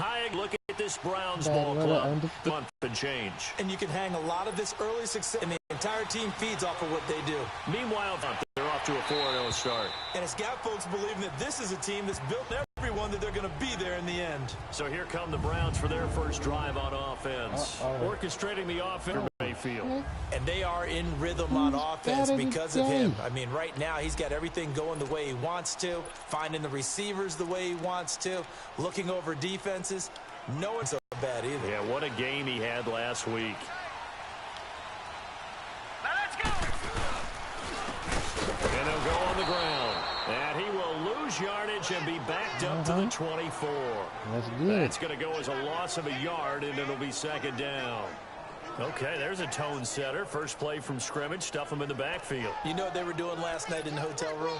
Hi, look at this Browns ball club. Month and change. And you can hang a lot of this early success, and the entire team feeds off of what they do. Meanwhile, they're off to a 4-0 start. And it's got folks believing that this is a team that's built everyone that they're going to be there in the end. So here come the Browns for their first drive on offense. Orchestrating the offense, Mayfield. And they are in rhythm on offense because of him. I mean, right now, he's got everything going the way he wants to, finding the receivers the way he wants to, looking over defenses. No one's so bad either. Yeah, what a game he had last week. Now let's go. And he'll go on the ground. And he will lose yardage and be backed up to the 24. That's good. That's going to go as a loss of a yard, and it'll be second down. Okay, there's a tone setter. First play from scrimmage. Stuff him in the backfield. You know what they were doing last night in the hotel room?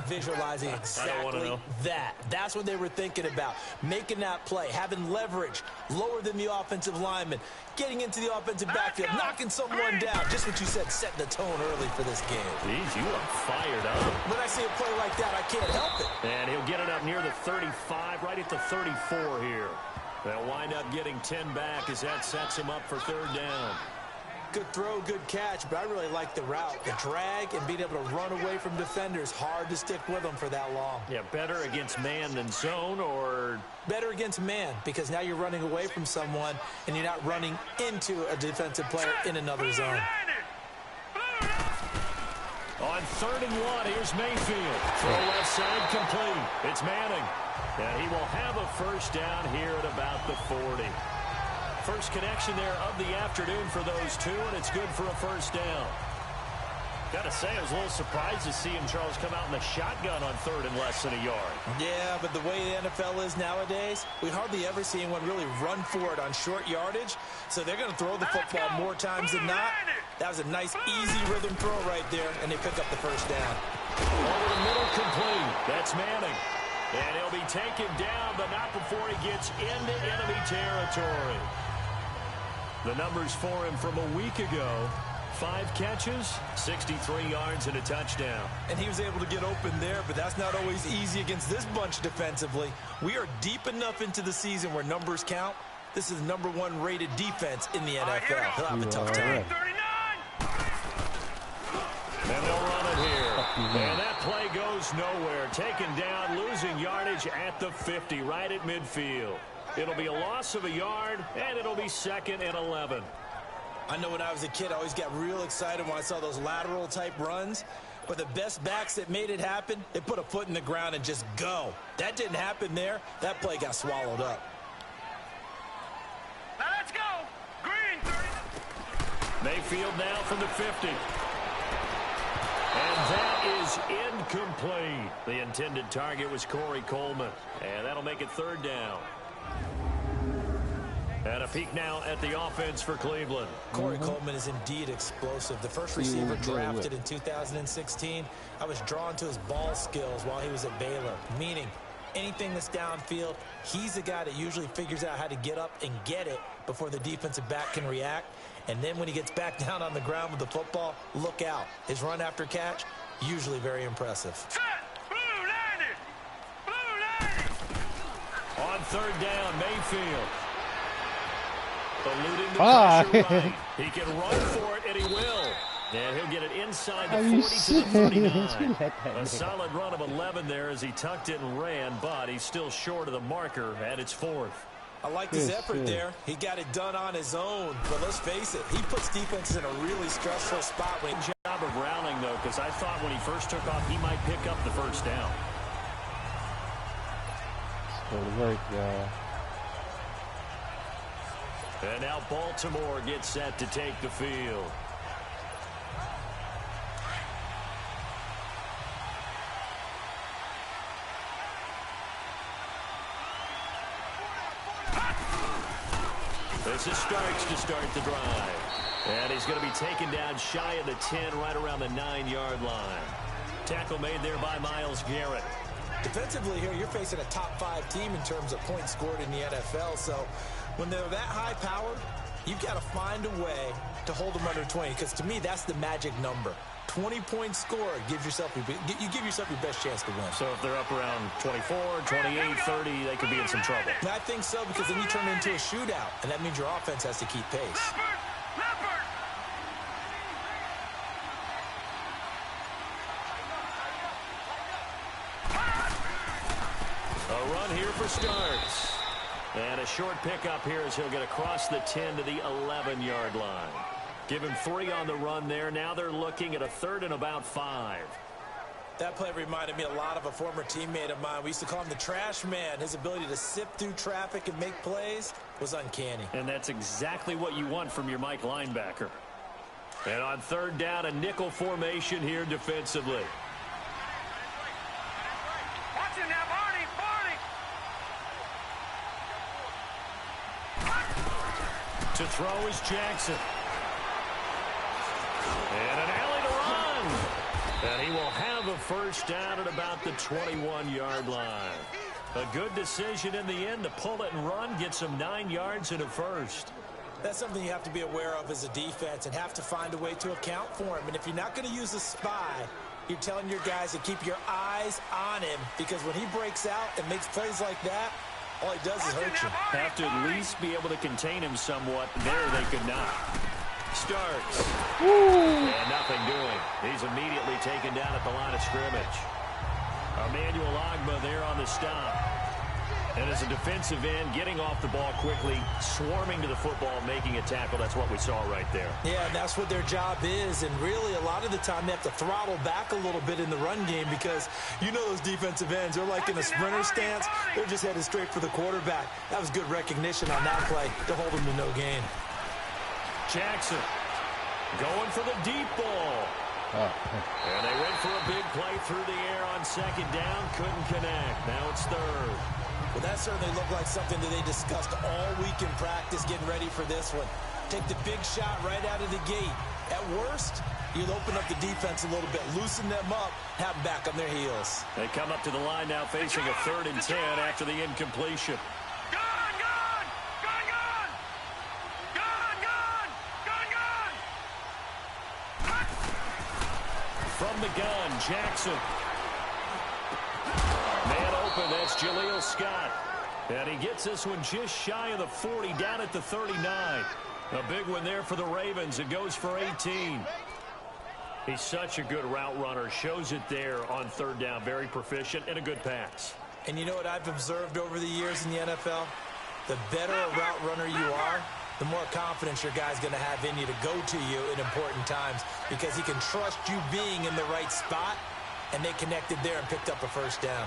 Visualizing exactly that. That's what they were thinking about. Making that play, having leverage, lower than the offensive lineman, getting into the offensive backfield, knocking someone down. Just what you said, setting the tone early for this game. Jeez, you are fired up. When I see a play like that, I can't help it. And he'll get it up near the 35, right at the 34 here. They'll wind up getting 10 back as that sets him up for third down. Good throw, good catch, but I really like the route. The drag and being able to run away from defenders. Hard to stick with them for that long. Yeah, better against man than zone, or? Better against man, because now you're running away from someone and you're not running into a defensive player in another zone. On 3rd and 1, here's Mayfield. Throw left side complete. It's Manning. And he will have a first down here at about the 40. First connection there of the afternoon for those two, and it's good for a first down. Got to say, I was a little surprised to see him, Charles, come out in the shotgun on 3rd and less than a yard. Yeah, but the way the NFL is nowadays, we hardly ever see anyone really run for it on short yardage. So they're going to throw the football more times than not. That was a nice, easy rhythm throw right there, and they pick up the first down. Over the middle, complete. That's Manning. And he'll be taken down, but not before he gets into enemy territory. The numbers for him from a week ago: 5 catches, 63 yards, and a touchdown. And he was able to get open there, but that's not always easy against this bunch defensively. We are deep enough into the season where numbers count. This is #1 rated defense in the NFL. He'll have a tough time. 39. And they'll run it here. And that play goes nowhere. Taken down, losing yardage at the 50, right at midfield. It'll be a loss of a yard, and it'll be 2nd and 11. I know when I was a kid, I always got real excited when I saw those lateral-type runs. But the best backs that made it happen, they put a foot in the ground and just go. That didn't happen there. That play got swallowed up. Now let's go. Green. 30. Mayfield now from the 50. And that is incomplete. The intended target was Corey Coleman. And that'll make it 3rd down. And a peek now at the offense for Cleveland. Corey Coleman is indeed explosive. The first receiver drafted in 2016. I was drawn to his ball skills while he was at Baylor, meaning anything that's downfield, he's the guy that usually figures out how to get up and get it before the defensive back can react. And then when he gets back down on the ground with the football, look out. His run after catch, usually very impressive. Set. Blue landed. Blue landed. On 3rd down, Mayfield. Eluding the pressure right. He can run for it, and he will. And he'll get it inside the 40 to the 39. A solid run of 11 there as he tucked it and ran, but he's still short of the marker, and it's 4th. I like his effort there. He got it done on his own. But let's face it, he puts defenses in a really stressful spot. Good job of rallying, though, because I thought when he first took off, he might pick up the first down. Good work, y'all. And now Baltimore gets set to take the field. This is Starks to start the drive. And he's going to be taken down shy of the 10, right around the 9-yard line. Tackle made there by Myles Garrett. Defensively here, you're facing a top 5 team in terms of points scored in the NFL. So when they're that high powered, you've got to find a way to hold them under 20, because to me, that's the magic number. 20-point score gives yourself you give yourself your best chance to win. So if they're up around 24, 28, 30, they could be in some trouble. And I think so, because then you turn it into a shootout, and that means your offense has to keep pace. A run here for starts. And a short pickup here as he'll get across the 10 to the 11-yard line. Give him 3 on the run there. Now they're looking at a 3rd and about 5. That play reminded me a lot of a former teammate of mine. We used to call him the trash man. His ability to sift through traffic and make plays was uncanny. And that's exactly what you want from your Mike linebacker. And on 3rd down, a nickel formation here defensively. Watch him now, Barney, Barney. To throw is Jackson. And an alley to run. And he will have a first down at about the 21-yard line. A good decision in the end to pull it and run, get some 9 yards and a first. That's something you have to be aware of as a defense and have to find a way to account for him. And if you're not going to use a spy, you're telling your guys to keep your eyes on him, because when he breaks out and makes plays like that, all he does is hurt you. Have to at least be able to contain him somewhat. There they could not. Starts. And nothing doing. He's immediately taken down at the line of scrimmage. Emmanuel Ogbah there on the stop. And as a defensive end, getting off the ball quickly, swarming to the football, making a tackle. That's what we saw right there. Yeah, and that's what their job is. And really, a lot of the time, they have to throttle back a little bit in the run game, because you know those defensive ends, they're like in a sprinter stance. They're just headed straight for the quarterback. That was good recognition on that play to hold them to no gain. Jackson going for the deep ball. And they went for a big play through the air on 2nd down. Couldn't connect. Now it's 3rd. Well, that certainly looked like something that they discussed all week in practice, getting ready for this one. Take the big shot right out of the gate. At worst, you'll open up the defense a little bit, loosen them up, have them back on their heels. They come up to the line now facing a 3rd and 10 after the incompletion. From the gun, Jackson. Man open, that's Jaleel Scott. And he gets this one just shy of the 40, down at the 39. A big one there for the Ravens. It goes for 18. He's such a good route runner. Shows it there on 3rd down. Very proficient and a good pass. And you know what I've observed over the years in the NFL? The better a route runner you are, the more confidence your guy's going to have in you to go to you in important times, because he can trust you being in the right spot, and they connected there and picked up a first down.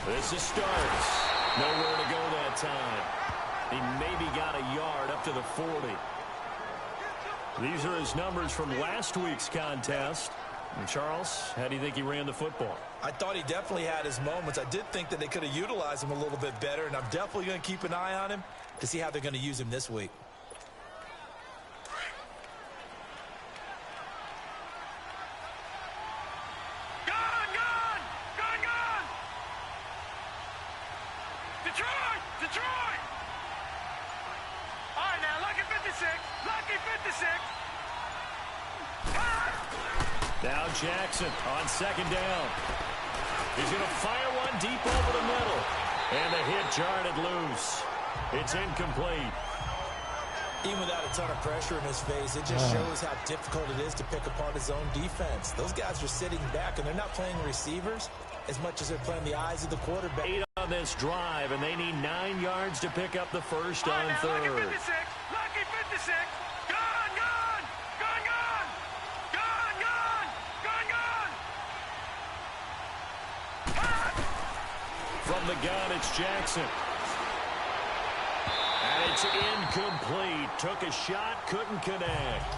This is starts. Nowhere to go that time. He maybe got a yard up to the 40. These are his numbers from last week's contest. And Charles, how do you think he ran the football? I thought he definitely had his moments. I did think that they could have utilized him a little bit better, and I'm definitely going to keep an eye on him to see how they're going to use him this week. Detroit! All right, now, lucky 56. Lucky 56. Now Jackson on 2nd down. He's going to fire one deep over the middle. And the hit jarred it loose. It's incomplete. Even without a ton of pressure in his face, it just shows how difficult it is to pick apart his own defense. Those guys are sitting back, and they're not playing receivers as much as they're playing the eyes of the quarterback. 8 on this drive, and they need 9 yards to pick up the first on 3rd. Lucky 56. Lucky 56. Gone, gone. Gone, gone. Gone, gone. Gone, gone. From the gun, it's Jackson. And it's incomplete. Took a shot, couldn't connect.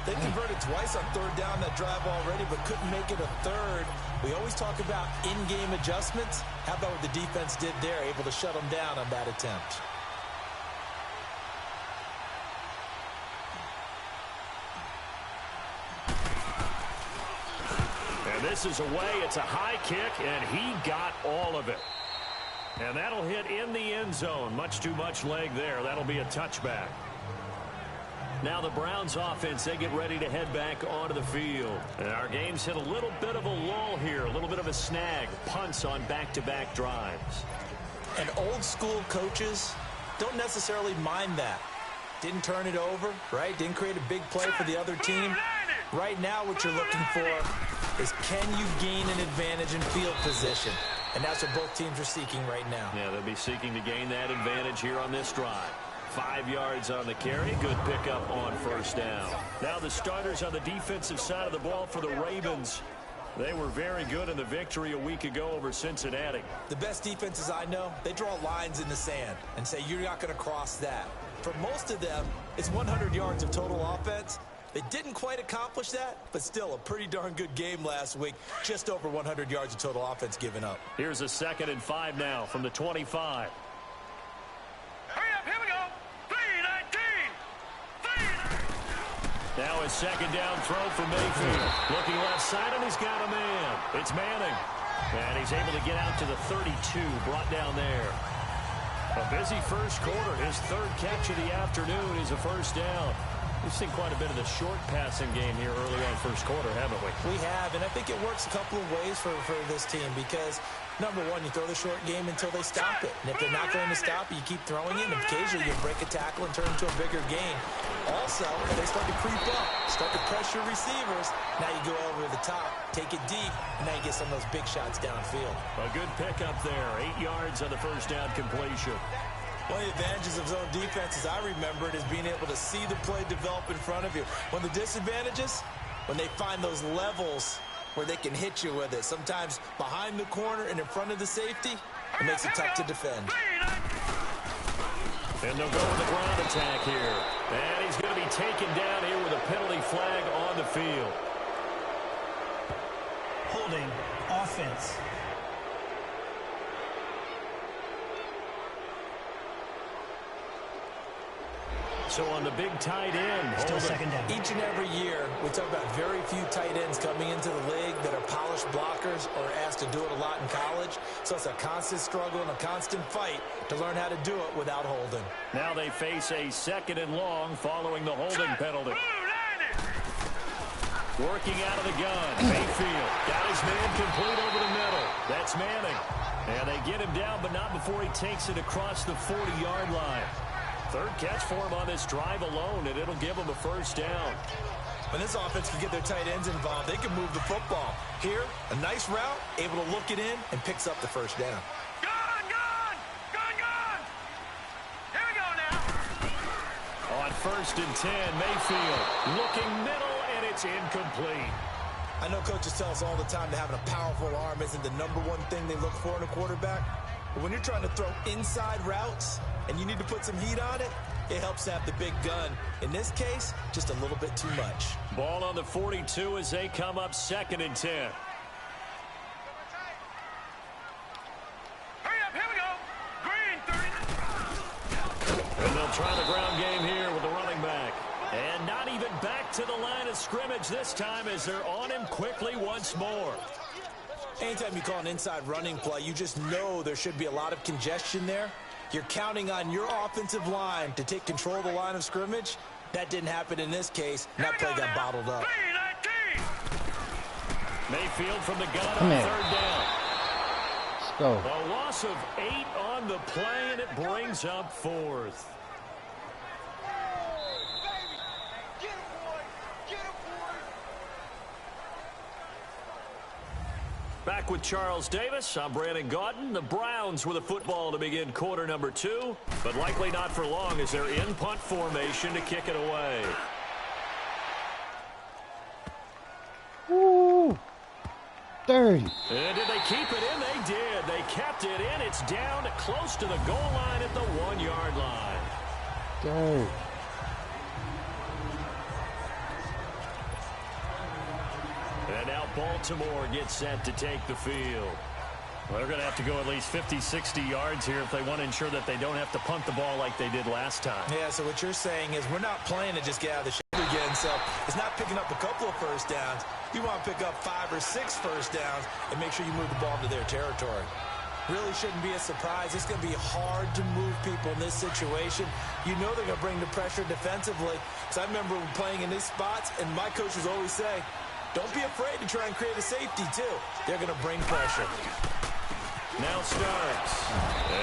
They converted twice on 3rd down that drive already, but couldn't make it a 3rd. We always talk about in-game adjustments. How about what the defense did there, able to shut them down on that attempt? And this is away. It's a high kick, and he got all of it. And that'll hit in the end zone. Much too much leg there. That'll be a touchback. Now the Browns offense, they get ready to head back onto the field. And our game's hit a little bit of a lull here, a little bit of a snag. Punts on back-to-back drives. And old school coaches don't necessarily mind that. Didn't turn it over, right? Didn't create a big play for the other team. Right now what you're looking for is, can you gain an advantage in field position? And that's what both teams are seeking right now. Yeah, they'll be seeking to gain that advantage here on this drive. 5 yards on the carry. Good pickup on first down. Now the starters on the defensive side of the ball for the Ravens. They were very good in the victory a week ago over Cincinnati. The best defenses I know, they draw lines in the sand and say you're not going to cross that. For most of them, it's 100 yards of total offense. They didn't quite accomplish that, but still a pretty darn good game last week. Just over 100 yards of total offense given up. Here's a 2nd and 5 now from the 25. Hurry up, here we go. 3-19. Now a 2nd down throw for Mayfield. Looking left side, and he's got a man. It's Manning. And he's able to get out to the 32, brought down there. A busy first quarter. His 3rd catch of the afternoon is a first down. We've seen quite a bit of the short passing game here early on first quarter, haven't we? We have, and I think it works a couple of ways for this team because, number one, you throw the short game until they stop it. And if they're not going to stop it, you keep throwing it, and occasionally you break a tackle and turn it into a bigger gain. Also, if they start to creep up, start to pressure receivers, now you go over the top, take it deep, and now you get some of those big shots downfield. A good pickup there. 8 yards on the first down completion. One of the advantages of zone defense, as I remember it, is being able to see the play develop in front of you. One of the disadvantages, when they find those levels where they can hit you with it, sometimes behind the corner and in front of the safety, it makes it tough to defend. And they'll go with the ground attack here. And he's going to be taken down here with a penalty flag on the field. Holding offense. So on the big tight end. Still 2nd down. Each and every year, we talk about very few tight ends coming into the league that are polished blockers or asked to do it a lot in college. So it's a constant struggle and a constant fight to learn how to do it without holding. Now they face a 2nd and long following the holding penalty. Working out of the gun. Mayfield got his man complete over the middle. That's Manning. And they get him down, but not before he takes it across the 40-yard line. 3rd catch for him on this drive alone, and it'll give him a first down. When this offense can get their tight ends involved, they can move the football. Here, a nice route, able to look it in, and picks up the first down. Gone! Here we go now. On 1st and 10, Mayfield looking middle, and it's incomplete. I know coaches tell us all the time that having a powerful arm isn't the number one thing they look for in a quarterback. But when you're trying to throw inside routes and you need to put some heat on it, it helps to have the big gun. In this case, just a little bit too much. Ball on the 42 as they come up 2nd and 10. Hurry up, here we go. Green, 30. And they'll try the ground game here with the running back. And not even back to the line of scrimmage this time as they're on him quickly once more. Anytime you call an inside running play, you just know there should be a lot of congestion there. You're counting on your offensive line to take control of the line of scrimmage. That didn't happen in this case, and that play got bottled up. 3-19. Mayfield from the gun Come on here. 3rd down. Let's go. A loss of 8 on the play, and it brings up 4th. Back with Charles Davis, I'm Brandon Gaudin. The Browns with a football to begin quarter number 2, but likely not for long as they're in punt formation to kick it away. Woo! 30. And did they keep it in? They did. They kept it in. It's down to close to the goal line at the 1-yard line. 30. And now Baltimore gets set to take the field. Well, they're going to have to go at least 50, 60 yards here if they want to ensure that they don't have to punt the ball like they did last time. Yeah, so what you're saying is we're not playing to just get out of the shit again, so it's not picking up a couple of first downs. You want to pick up 5 or 6 first downs and make sure you move the ball into their territory. Really shouldn't be a surprise. It's going to be hard to move people in this situation. You know they're going to bring the pressure defensively. Because I remember playing in these spots, and my coaches always say, don't be afraid to try and create a safety, too. They're going to bring pressure. Now starts.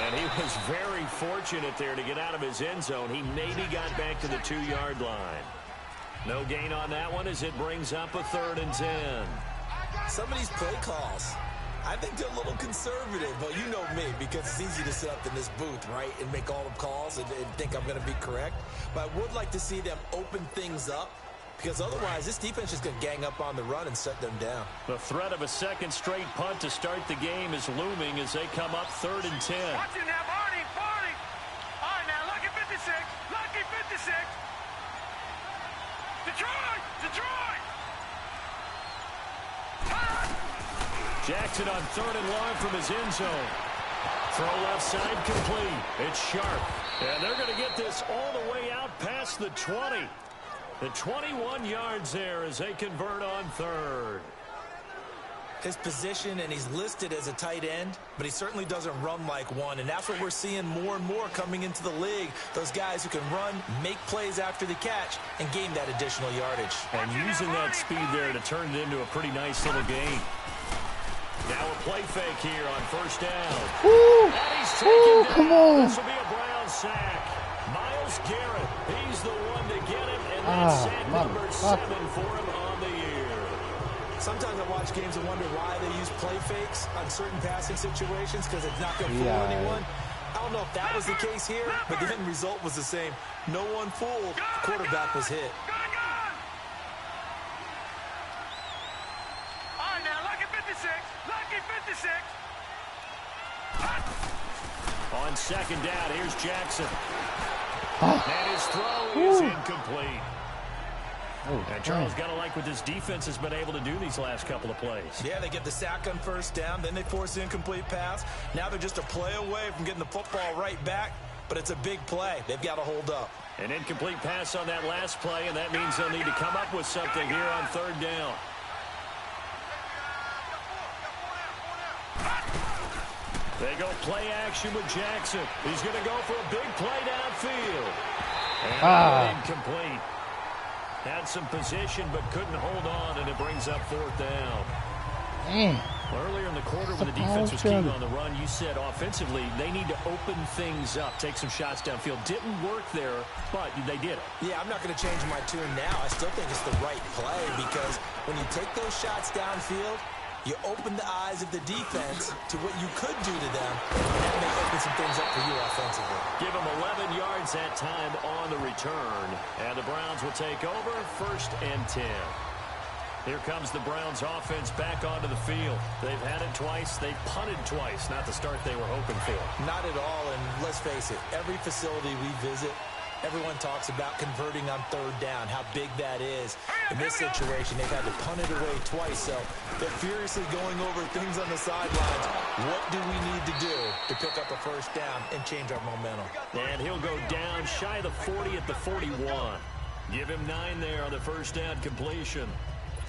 And he was very fortunate there to get out of his end zone. He maybe got back to the 2-yard line. No gain on that one as it brings up a 3rd and 10. Some of these play calls, I think they're a little conservative, but you know me, because it's easy to sit up in this booth, right, and make all the calls and think I'm going to be correct. But I would like to see them open things up, because otherwise this defense is going to gang up on the run and shut them down. The threat of a second straight punt to start the game is looming as they come up 3rd and 10. Watch it now, Barney. All right, now, lucky 56. Lucky 56. Detroit. Jackson on 3rd and long from his end zone. Throw left side complete. It's sharp. And they're going to get this all the way out past the 20. The 21 yards there as they convert on 3rd. His position, and he's listed as a tight end, but he certainly doesn't run like one, and that's what we're seeing more and more coming into the league. Those guys who can run, make plays after the catch, and gain that additional yardage. And using that speed there to turn it into a pretty nice little gain. Now a play fake here on 1st down. Woo! And he's taken down. Come on. This will be a Brown sack. Myles Garrett, he's the one to get him, and that's sack number 7 for him on the year. Sometimes I watch games and wonder why they use play fakes on certain passing situations, because it's not going to fool anyone. I don't know if that was the case here, but the end result was the same. No one fooled. The quarterback was hit. All right, now, lucky 56. Lucky 56. On 2nd down, here's Jackson. And his throw is incomplete. And Charles got to like what this defense has been able to do these last couple of plays. Yeah, they get the sack on 1st down, then they force the incomplete pass. Now they're just a play away from getting the football right back, but it's a big play. They've got to hold up. An incomplete pass on that last play, and that means they'll need to come up with something here on 3rd down. They go play action with Jackson. He's going to go for a big play downfield. And incomplete. Had some position but couldn't hold on, and it brings up 4th down. Earlier in the quarter when the defense was keen on the run, you said offensively they need to open things up, take some shots downfield. Didn't work there, but they did it. Yeah, I'm not going to change my tune now. I still think it's the right play, because when you take those shots downfield, you open the eyes of the defense to what you could do to them, and that may open some things up for you offensively. Give them 11 yards that time on the return, and the Browns will take over 1st and 10. Here comes the Browns offense back onto the field. They've had it twice. They've punted twice. Not the start they were hoping for. Not at all, and let's face it, every facility we visit, everyone talks about converting on 3rd down, how big that is. In this situation, they've had to punt it away twice, so they're furiously going over things on the sidelines. What do we need to do to pick up a 1st down and change our momentum? And he'll go down shy of the 40 at the 41. Give him 9 there on the 1st down completion.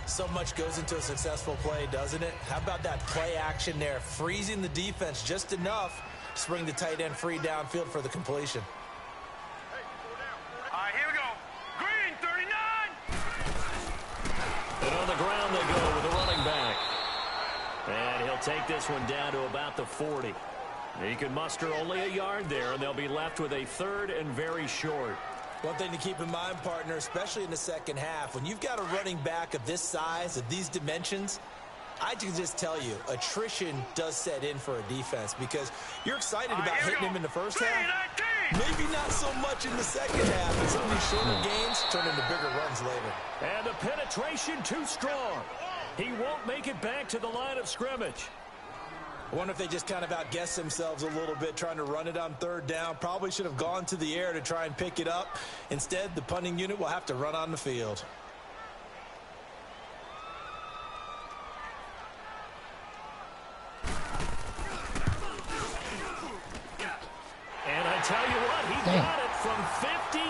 So much goes into a successful play, doesn't it? How about that play action there, freezing the defense just enough to bring the tight end free downfield for the completion. All right, here we go. Green, 39. And on the ground they go with a running back. And he'll take this one down to about the 40. He can muster only a yard there, and they'll be left with a 3rd and very short. One thing to keep in mind, partner, especially in the second half, when you've got a running back of this size, of these dimensions, I can just tell you, attrition does set in for a defense, because you're excited about hitting him in the first half. Maybe not so much in the second half, and some of these shorter gains turn into bigger runs later. And the penetration too strong. He won't make it back to the line of scrimmage. I wonder if they just kind of outguessed themselves a little bit trying to run it on 3rd down. Probably should have gone to the air to try and pick it up. Instead, the punting unit will have to run on the field. And I tell you what, he got it from 58.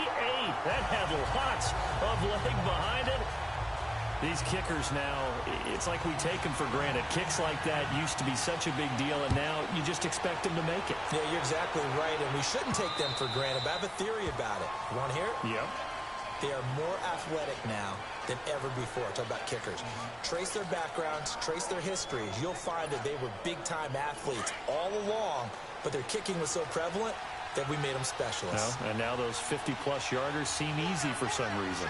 That had lots of leg behind it. These kickers now, it's like we take them for granted. Kicks like that used to be such a big deal, and now you just expect them to make it. Yeah, you're exactly right, and we shouldn't take them for granted, but I have a theory about it. You want to hear it? Yep. They are more athletic now than ever before. Talk about kickers. Trace their backgrounds, trace their histories. You'll find that they were big-time athletes all along, but their kicking was so prevalent that we made them specialists. No, and now those 50-plus yarders seem easy for some reason.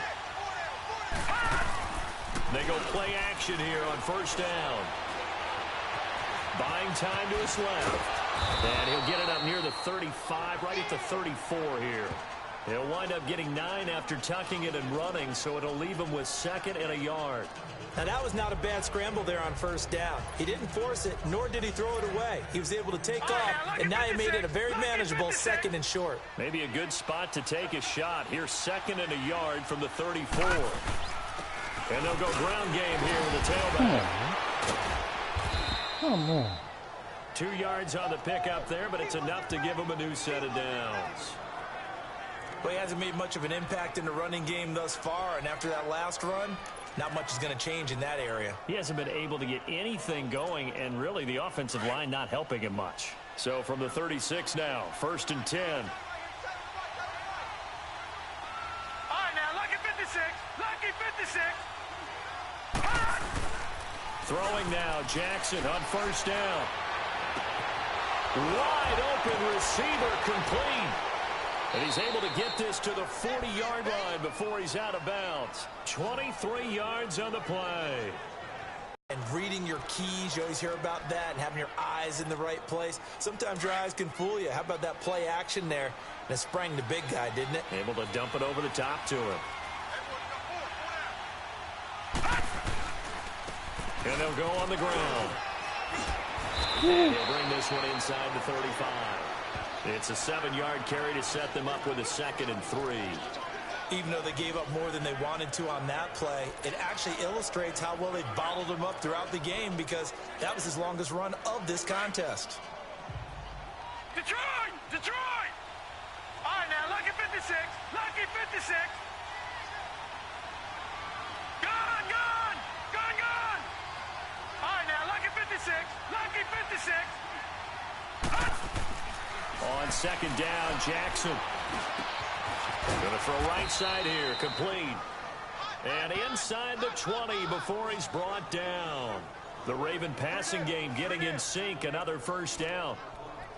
They go play action here on first down. Buying time to his left. And he'll get it up near the 35, right at the 34 here. He'll wind up getting 9 after tucking it and running, so it'll leave him with 2nd and a yard. Now, that was not a bad scramble there on first down. He didn't force it, nor did he throw it away. He was able to take off, and now he made it a very manageable 2nd and short. Maybe a good spot to take a shot. Here's 2nd and a yard from the 34. And they'll go ground game here with the tailback. Come on. 2 yards on the pickup there, but it's enough to give him a new set of downs. Well, he hasn't made much of an impact in the running game thus far, and after that last run, not much is going to change in that area. He hasn't been able to get anything going, and really the offensive line not helping him much. So from the 36 now, 1st and 10. All right, now, lucky 56. Lucky 56. Throwing now, Jackson on first down. Wide open receiver, complete. And he's able to get this to the 40-yard line before he's out of bounds. 23 yards on the play. And reading your keys, you always hear about that, and having your eyes in the right place. Sometimes your eyes can fool you. How about that play action there? And it sprang the big guy, didn't it? Able to dump it over the top to him. And they'll go on the ground. And he'll bring this one inside the 35. It's a 7-yard carry to set them up with a 2nd and 3. Even though they gave up more than they wanted to on that play, it actually illustrates how well they bottled them up throughout the game, because that was his longest run of this contest. Detroit! Detroit! All right, now, lucky 56. Lucky 56. Gone, gone! Gone, gone! All right, now, lucky 56. Lucky 56. On 2nd down, Jackson. Going to throw right side here, complete. And inside the 20 before he's brought down. The Raven passing game getting in sync, another first down.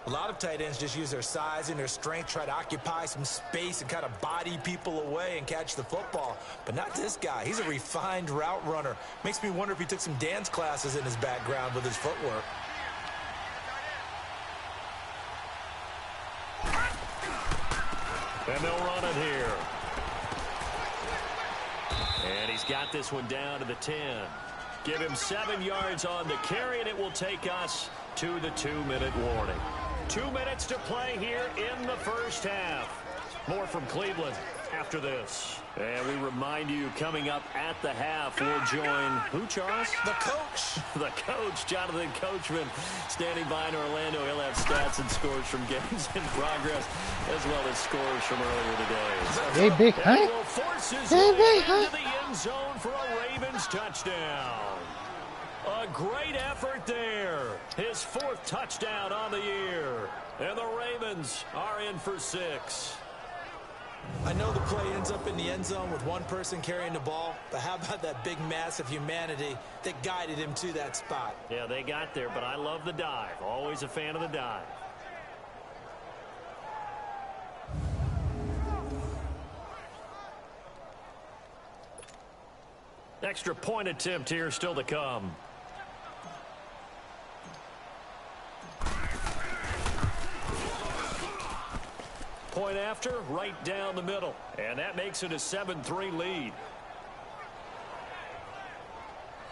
A lot of tight ends just use their size and their strength, try to occupy some space and kind of body people away and catch the football. But not this guy. He's a refined route runner. Makes me wonder if he took some dance classes in his background with his footwork. And they'll run it here. And he's got this one down to the 10. Give him 7 yards on the carry, and it will take us to the 2-minute warning. 2 minutes to play here in the first half. More from Cleveland after this. And we remind you, coming up at the half, we'll join who, Charles? The coach. The coach, Jonathan Coachman, standing by in Orlando. He'll have stats and scores from games in progress, as well as scores from earlier today. Hey, big And huh? will force his Hey, way big huh? into the end zone for a Ravens touchdown. A great effort there. His 4th touchdown on the year. And the Ravens are in for 6. I know the play ends up in the end zone with one person carrying the ball, but how about that big mass of humanity that guided him to that spot? Yeah, they got there, but I love the dive. Always a fan of the dive. Extra point attempt here still to come. Point after, right down the middle. And that makes it a 7-3 lead.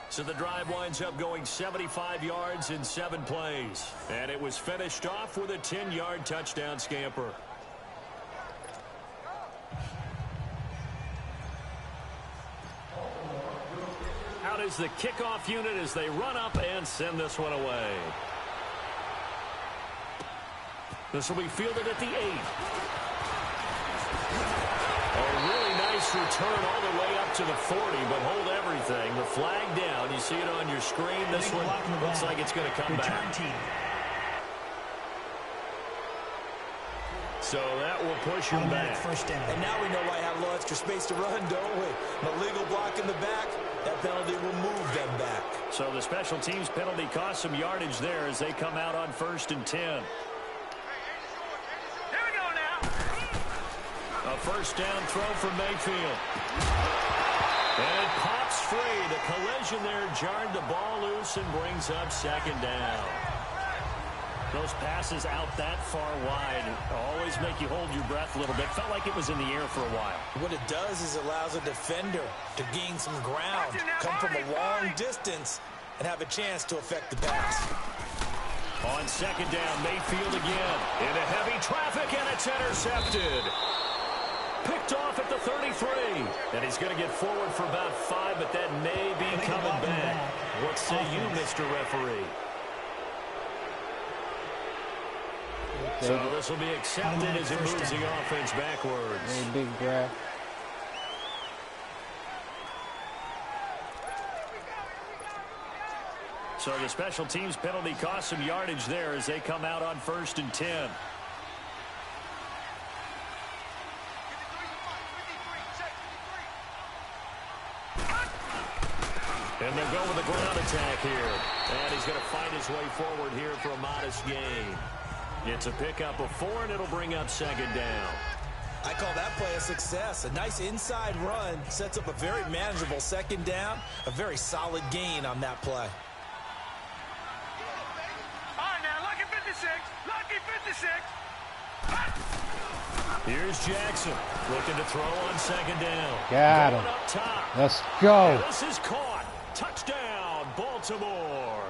So the drive winds up going 75 yards in 7 plays. And it was finished off with a 10-yard touchdown scamper. Out is the kickoff unit as they run up and send this one away. This will be fielded at the 8. A really nice Nice return all the way up to the 40, but hold everything. The flag down. You see it on your screen. This one looks like it's going to come back. Team. So that will push him back. First down. And now we know why I have a little extra space to run, don't we? An illegal block in the back, that penalty will move them back. So the special teams penalty cost some yardage there as they come out on 1st and 10. Here we go now. A first down throw for Mayfield. And it pops free. The collision there jarred the ball loose and brings up 2nd down. Those passes out that far wide always make you hold your breath a little bit. Felt like it was in the air for a while. What it does is it allows a defender to gain some ground, come from a long distance, and have a chance to affect the pass. On 2nd down, Mayfield again. Into heavy traffic, and it's intercepted. Picked off at the 33. And he's going to get forward for about 5, but that may be coming back. What say you, Mr. Referee? So this will be accepted as it moves the offense backwards. Very big draft. So the special teams penalty cost some yardage there as they come out on 1st and 10. And they'll go with a ground attack here. And he's going to fight his way forward here for a modest gain. It's a pickup of 4, and it'll bring up 2nd down. I call that play a success. A nice inside run sets up a very manageable 2nd down. A very solid gain on that play. All right, now, lucky 56. Lucky 56. Here's Jackson looking to throw on 2nd down. Got Going him. up top. Let's go. And this is caught. Touchdown, Baltimore.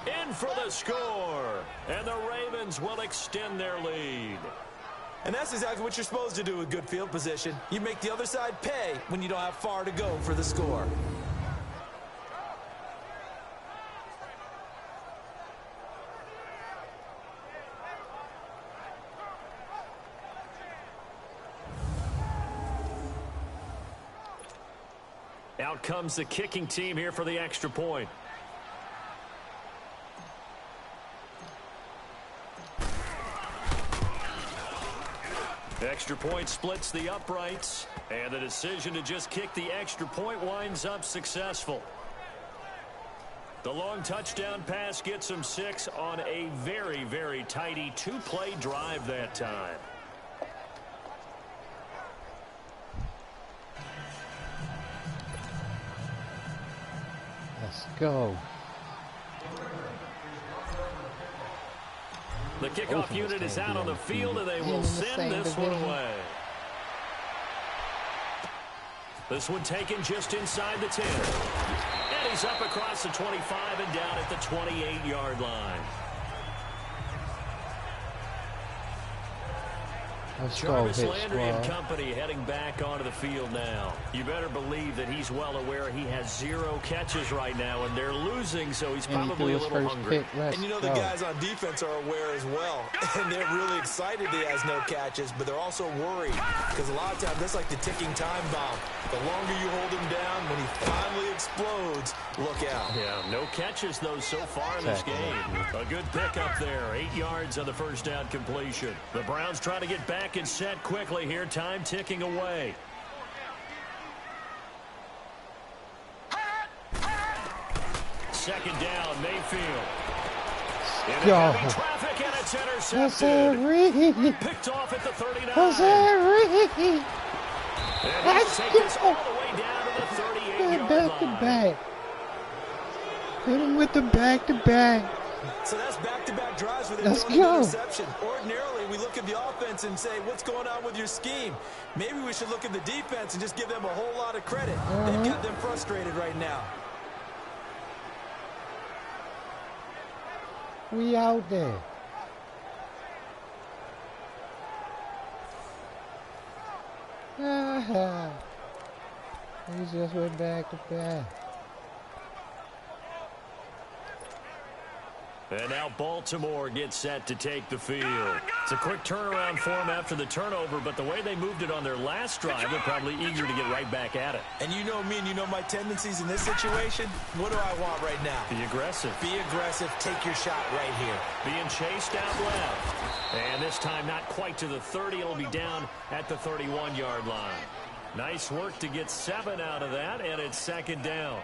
In for the score. And the Ravens will extend their lead. And that's exactly what you're supposed to do with good field position. You make the other side pay when you don't have far to go for the score. Out comes the kicking team here for the extra point. Extra point splits the uprights, and the decision to just kick the extra point winds up successful. The long touchdown pass gets him 6 on a very, very tidy 2-play drive that time. Let's go. The kickoff unit is out on the field, and they will send this one away. This one taken just inside the 10. And he's up across the 25 and down at the 28-yard line. Let's go, Jarvis hit Landry and squad. company heading back onto the field now. You better believe that he's well aware he has 0 catches right now, and they're losing, so he's And he probably a threw his little first hungry. pick. Let's And you know the go. guys on defense are aware as well. And they're really excited he has no catches, but they're also worried. Because a lot of times that's like the ticking time bomb. The longer you hold him down, when he finally explodes, look out. Yeah, no catches, though, so far in this game. A good pickup there. 8 yards on the first down completion. The Browns trying to get back and set quickly here. Time ticking away. Second down, Mayfield. In Go. heavy traffic, and it's That's intercepted. it, Picked off at the 39. That's it. And he'll Let's take go. this all the way down to the 38-yard Back to line. back. Hit him with the back to back. So that's back-to-back drives where Let's they're throwing an go. interception. Ordinarily, we look at the offense and say, what's going on with your scheme? Maybe we should look at the defense and just give them a whole lot of credit. They've got them frustrated right now. We out there. He just went back to back. And now Baltimore gets set to take the field. It's a quick turnaround for them after the turnover, but the way they moved it on their last drive, they're probably eager to get right back at it. And you know me and you know my tendencies in this situation. What do I want right now? Be aggressive. Be aggressive. Take your shot right here. Being chased out left. And this time not quite to the 30. It'll be down at the 31-yard line. Nice work to get 7 out of that, and it's second down.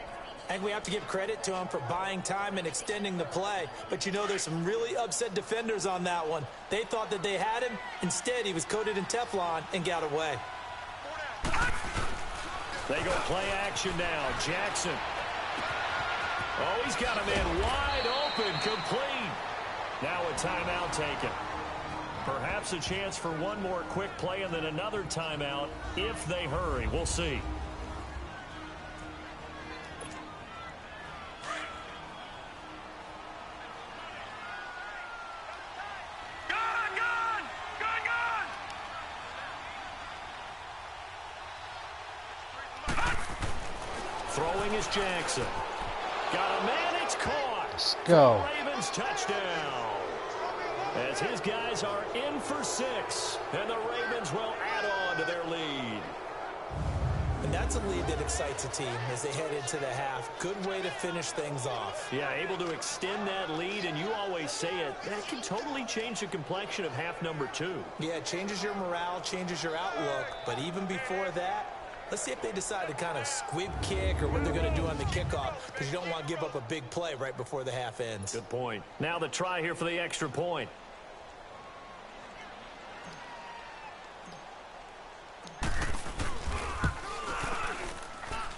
And we have to give credit to him for buying time and extending the play. But you know, there's some really upset defenders on that one. They thought that they had him. Instead, he was coated in Teflon and got away. They go play action now. Jackson. Oh, he's got him in wide open, complete. Now a timeout taken. Perhaps a chance for one more quick play and then another timeout if they hurry. We'll see. Throwing is Jackson. Got a man, it's caught. Let's go. Ravens touchdown. As his guys are in for 6. And the Ravens will add on to their lead. And that's a lead that excites a team as they head into the half. Good way to finish things off. Yeah, able to extend that lead, and you always say it, that can totally change the complexion of half number 2. Yeah, it changes your morale, changes your outlook. But even before that, let's see if they decide to kind of squib kick or what they're going to do on the kickoff, because you don't want to give up a big play right before the half ends. Good point. Now the try here for the extra point.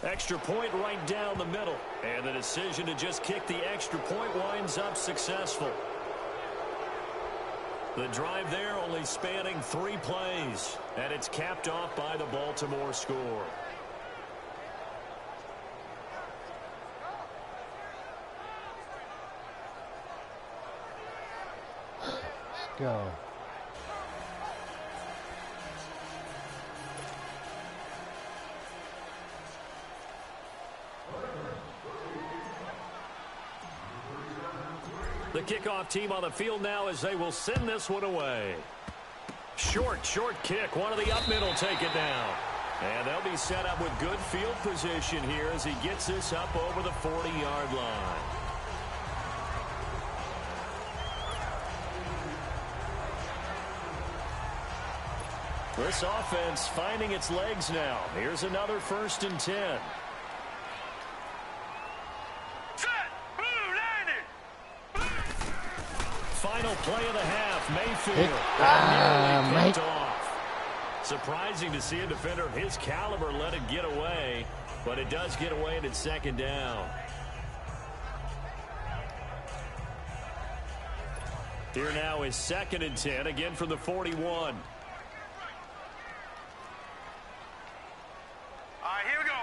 Extra point right down the middle. And the decision to just kick the extra point winds up successful. The drive there only spanning 3 plays. And it's capped off by the Baltimore score. Go. The kickoff team on the field now as they will send this one away. Short kick. One of the up middle take it down. And they'll be set up with good field position here as he gets this up over the 40-yard line. This offense finding its legs now. Here's another 1st and 10. Final play of the half, Mayfield. Nearly off. Surprising to see a defender of his caliber let it get away, but it does get away and it's second down. Here now is 2nd and 10, again from the 41. All right, here we go.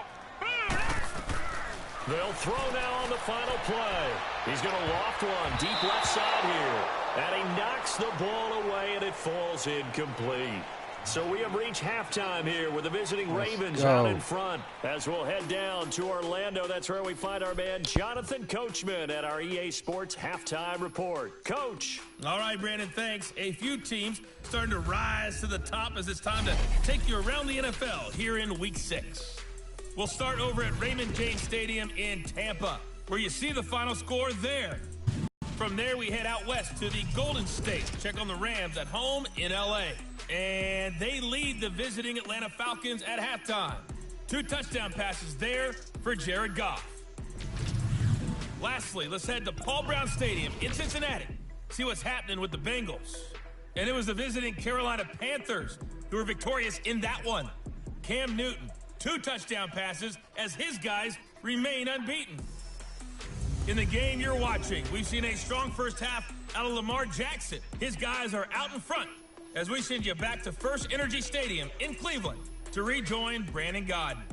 They'll throw now on the final play. He's going to loft one deep left side here. And he knocks the ball away, and it falls incomplete. So we have reached halftime here with the visiting Ravens out in front. As we'll head down to Orlando, that's where we find our man Jonathan Coachman at our EA Sports Halftime Report. Coach. All right, Brandon, thanks. A few teams starting to rise to the top as it's time to take you around the NFL here in Week 6. We'll start over at Raymond James Stadium in Tampa, where you see the final score there. From there, we head out west to the Golden State. Check on the Rams at home in L.A. And they lead the visiting Atlanta Falcons at halftime. 2 touchdown passes there for Jared Goff. Lastly, let's head to Paul Brown Stadium in Cincinnati. See what's happening with the Bengals. And it was the visiting Carolina Panthers who were victorious in that one. Cam Newton, 2 touchdown passes as his guys remain unbeaten. In the game you're watching, we've seen a strong first half out of Lamar Jackson. His guys are out in front as we send you back to First Energy Stadium in Cleveland to rejoin Brandon Godden.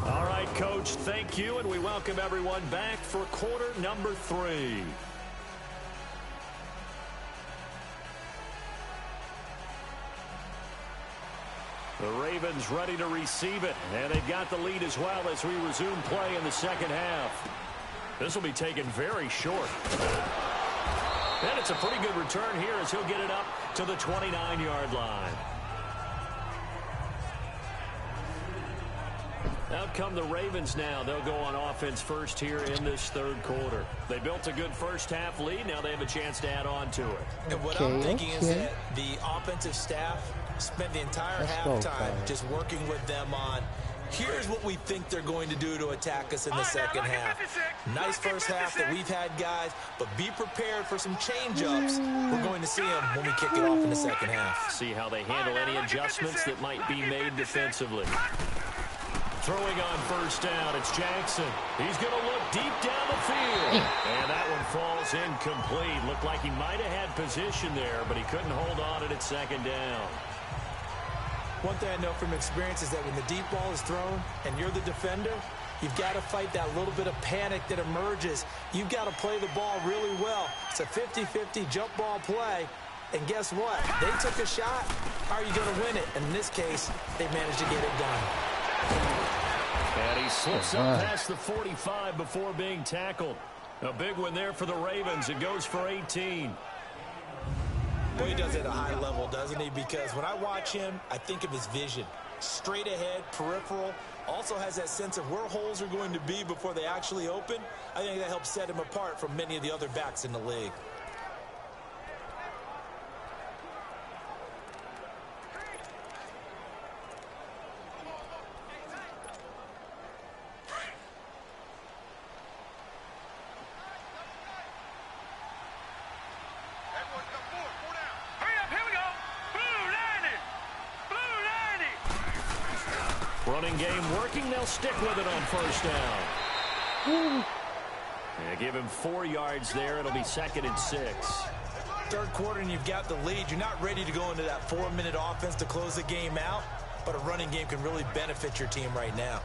All right, Coach, thank you, and we welcome everyone back for quarter number 3. The Ravens Ravens ready to receive it. And they've got the lead as well as we resume play in the second half. This will be taken very short. And it's a pretty good return here as he'll get it up to the 29-yard line. Out come the Ravens now. They'll go on offense first here in this third quarter. They built a good first half lead. Now they have a chance to add on to it. And what I'm thinking is that the offensive staff spent the entire halftime just working with them on, here's what we think they're going to do to attack us in the second half. Nice first half that we've had, guys, but be prepared for some change-ups. We're going to see them when we kick it off in the second half. See how they handle any adjustments that might be made defensively. Throwing on first down, it's Jackson. He's going to look deep down the field. And that one falls incomplete. Looked like he might have had position there, but he couldn't hold on at second down. One thing I know from experience is that when the deep ball is thrown and you're the defender, you've got to fight that little bit of panic that emerges. You've got to play the ball really well. It's a 50-50 jump ball play. And guess what? They took a shot. How are you going to win it? And in this case, they managed to get it done. And he slips up past the 45 before being tackled. A big one there for the Ravens. It goes for 18. Well, he does it at a high level, doesn't he? Because when I watch him, I think of his vision. Straight ahead, peripheral. Also has that sense of where holes are going to be before they actually open. I think that helps set him apart from many of the other backs in the league. Running game working. They'll stick with it on first down. Yeah, give him 4 yards there. It'll be 2nd and 6. Third quarter and you've got the lead. You're not ready to go into that 4-minute offense to close the game out, but a running game can really benefit your team right now.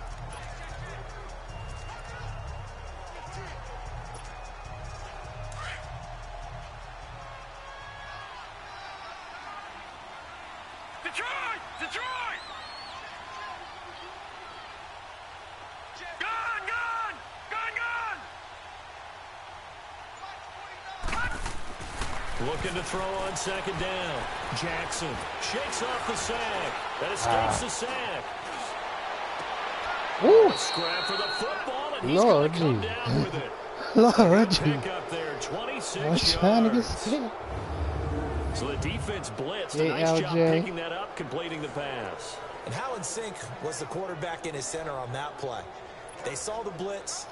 Detroit! Detroit! Gone! Gone! Gone! Gone! Looking to throw on second down. Jackson shakes off the sack. That escapes the sack. Scrap for the football, and he's going to come down with it. Pick up there, 26 yards. So the defense blitzed. A nice job picking that up, completing the pass. And how in sync was the quarterback in his center on that play? They saw the blitz,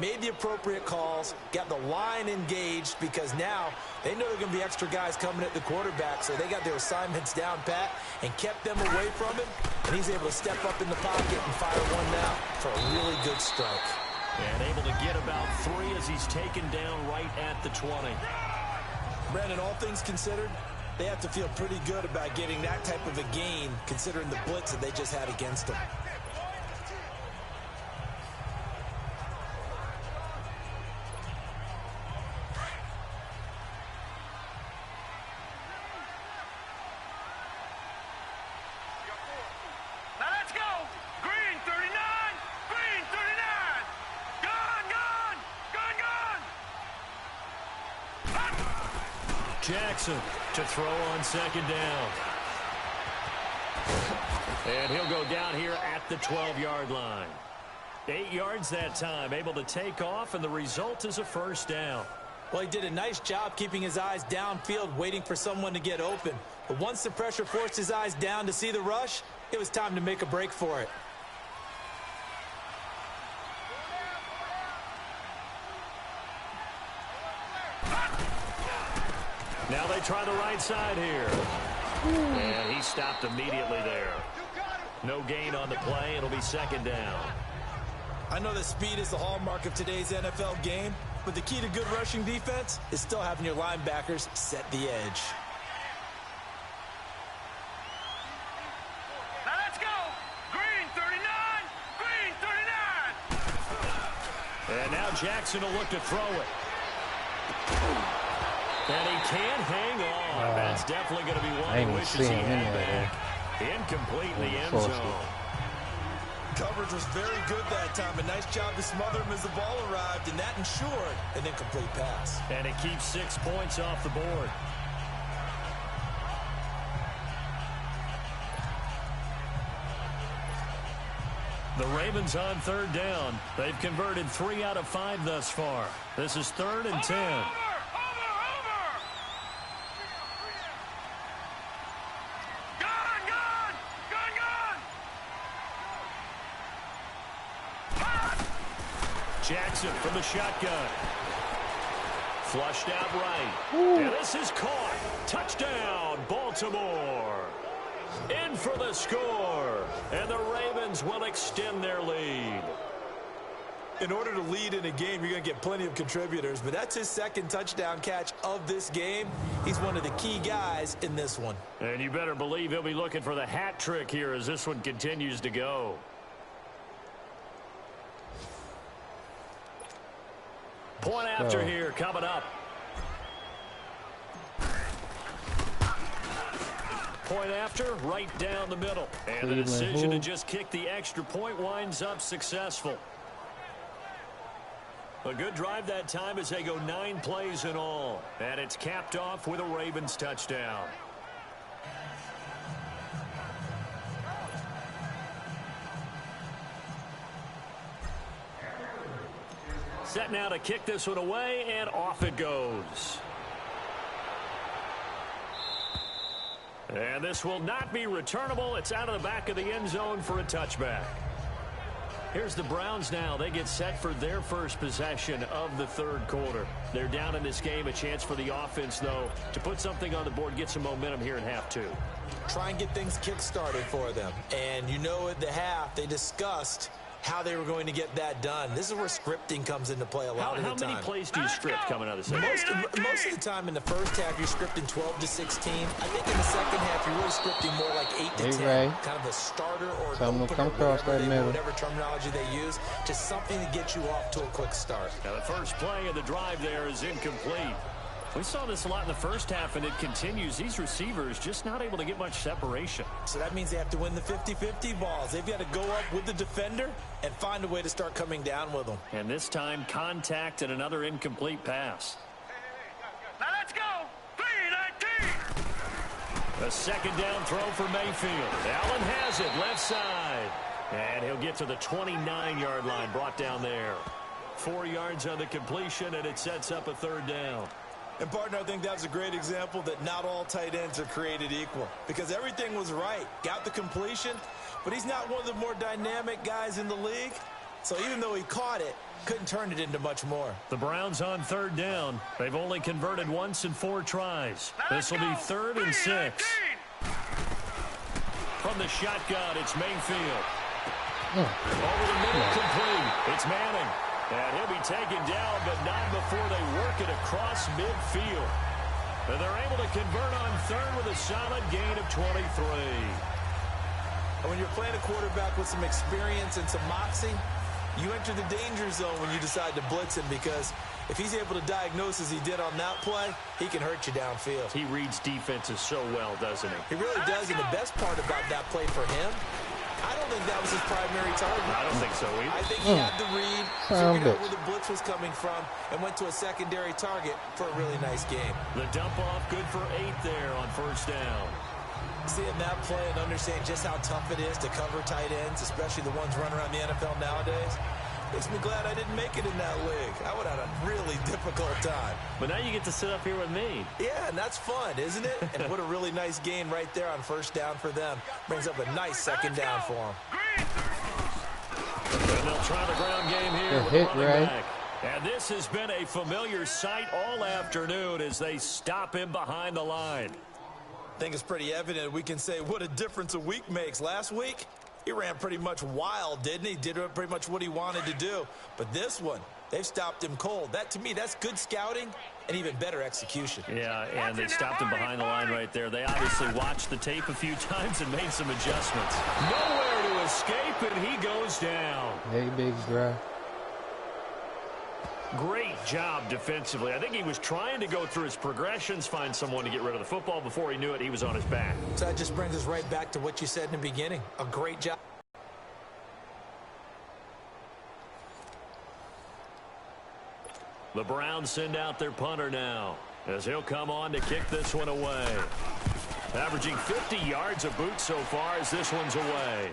made the appropriate calls, got the line engaged because now they know there are going to be extra guys coming at the quarterback, so they got their assignments down pat and kept them away from him, and he's able to step up in the pocket and fire one now for a really good strike. And able to get about 3 as he's taken down right at the 20. Brandon, all things considered, they have to feel pretty good about getting that type of a gain considering the blitz that they just had against them. Now let's go! Green 39! Green 39! Gone! Gone! Gone! Gone! Jackson to throw on second down. And he'll go down here at the 12-yard line. 8 yards that time, able to take off, and the result is a first down. Well, he did a nice job keeping his eyes downfield, waiting for someone to get open. But once the pressure forced his eyes down to see the rush, it was time to make a break for it. Now they try the right side here. And he stopped immediately there. No gain on the play. It'll be second down. I know that speed is the hallmark of today's NFL game, but the key to good rushing defense is still having your linebackers set the edge. Now let's go! Green 39! Green 39! And now Jackson will look to throw it. And he can't hang on. That's definitely going to be one he wishes he had back. Incomplete in the end zone. Coverage was very good that time. A nice job to smother him as the ball arrived, and that ensured an incomplete pass. And it keeps 6 points off the board. The Ravens on third down. They've converted 3 out of 5 thus far. This is 3rd and 10. Over! Jackson from the shotgun. Flushed out right. Ooh. And this is caught. Touchdown, Baltimore. In for the score. And the Ravens will extend their lead. In order to lead in a game, you're going to get plenty of contributors, but that's his 2nd touchdown catch of this game. He's one of the key guys in this one. And you better believe he'll be looking for the hat trick here as this one continues to go. Point after here coming up. Point after, right down the middle. And the decision to just kick the extra point winds up successful. A good drive that time as they go 9 plays in all. And it's capped off with a Ravens touchdown. Set now to kick this one away, and off it goes. And this will not be returnable. It's out of the back of the end zone for a touchback. Here's the Browns now. They get set for their first possession of the 3rd quarter. They're down in this game. A chance for the offense, though, to put something on the board, get some momentum here in half 2. Try and get things kick-started for them. And you know at the half, they discussed how they were going to get that done. This is where scripting comes into play a lot of the time. How many plays do you script coming out of the second? Most of the time in the first half, you're scripting 12 to 16. I think in the second half, you're really scripting more like 8 to 10. Kind of a starter or whatever terminology they use, just something to get you off to a quick start. Now, the first play of the drive there is incomplete. We saw this a lot in the first half, and it continues. These receivers just not able to get much separation. So that means they have to win the 50-50 balls. They've got to go up with the defender and find a way to start coming down with them. And this time, contact and another incomplete pass. Now let's go. 3-19. A 2nd down throw for Mayfield. Allen has it, left side. And he'll get to the 29-yard line, brought down there. 4 yards on the completion, and it sets up a 3rd down. And, partner, I think that's a great example that not all tight ends are created equal. Because everything was right. Got the completion, but he's not one of the more dynamic guys in the league. So even though he caught it, couldn't turn it into much more. The Browns on 3rd down. They've only converted once in 4 tries. This will be 3rd and 6. From the shotgun, it's Mayfield. Over the middle, complete. It's Manning. And he'll be taken down, but not before they work it across midfield. And they're able to convert on 3rd with a solid gain of 23. And when you're playing a quarterback with some experience and some moxie, you enter the danger zone when you decide to blitz him, because if he's able to diagnose as he did on that play, he can hurt you downfield. He reads defenses so well, doesn't he? He really does, and the best part about that play for him, I don't think that was his primary target. I don't think so either. I think he had the read, figured out where the blitz was coming from, and went to a secondary target for a really nice game. The dump off good for 8 there on 1st down. Seeing that play and understanding just how tough it is to cover tight ends, especially the ones running around the NFL nowadays, makes me glad I didn't make it in that league. I would have had a really difficult time. But now you get to sit up here with me. Yeah, and that's fun, isn't it? And what a really nice gain right there on 1st down for them. Brings up a nice 2nd down for them. And they'll try the ground game here with a running back. And this has been a familiar sight all afternoon as they stop him behind the line. I think it's pretty evident we can say what a difference a week makes. Last week, he ran pretty much wild, didn't he? Did pretty much what he wanted to do. But this one, they've stopped him cold. That, to me, that's good scouting and even better execution. Yeah, and they stopped him behind the line right there. They obviously watched the tape a few times and made some adjustments. Nowhere to escape, and he goes down. Hey, big drive. Great job defensively. I think he was trying to go through his progressions, find someone to get rid of the football. Before he knew it, he was on his back. So that just brings us right back to what you said in the beginning. A great job. The Browns send out their punter now, as he'll come on to kick this one away. Averaging 50 yards a boot so far as this one's away.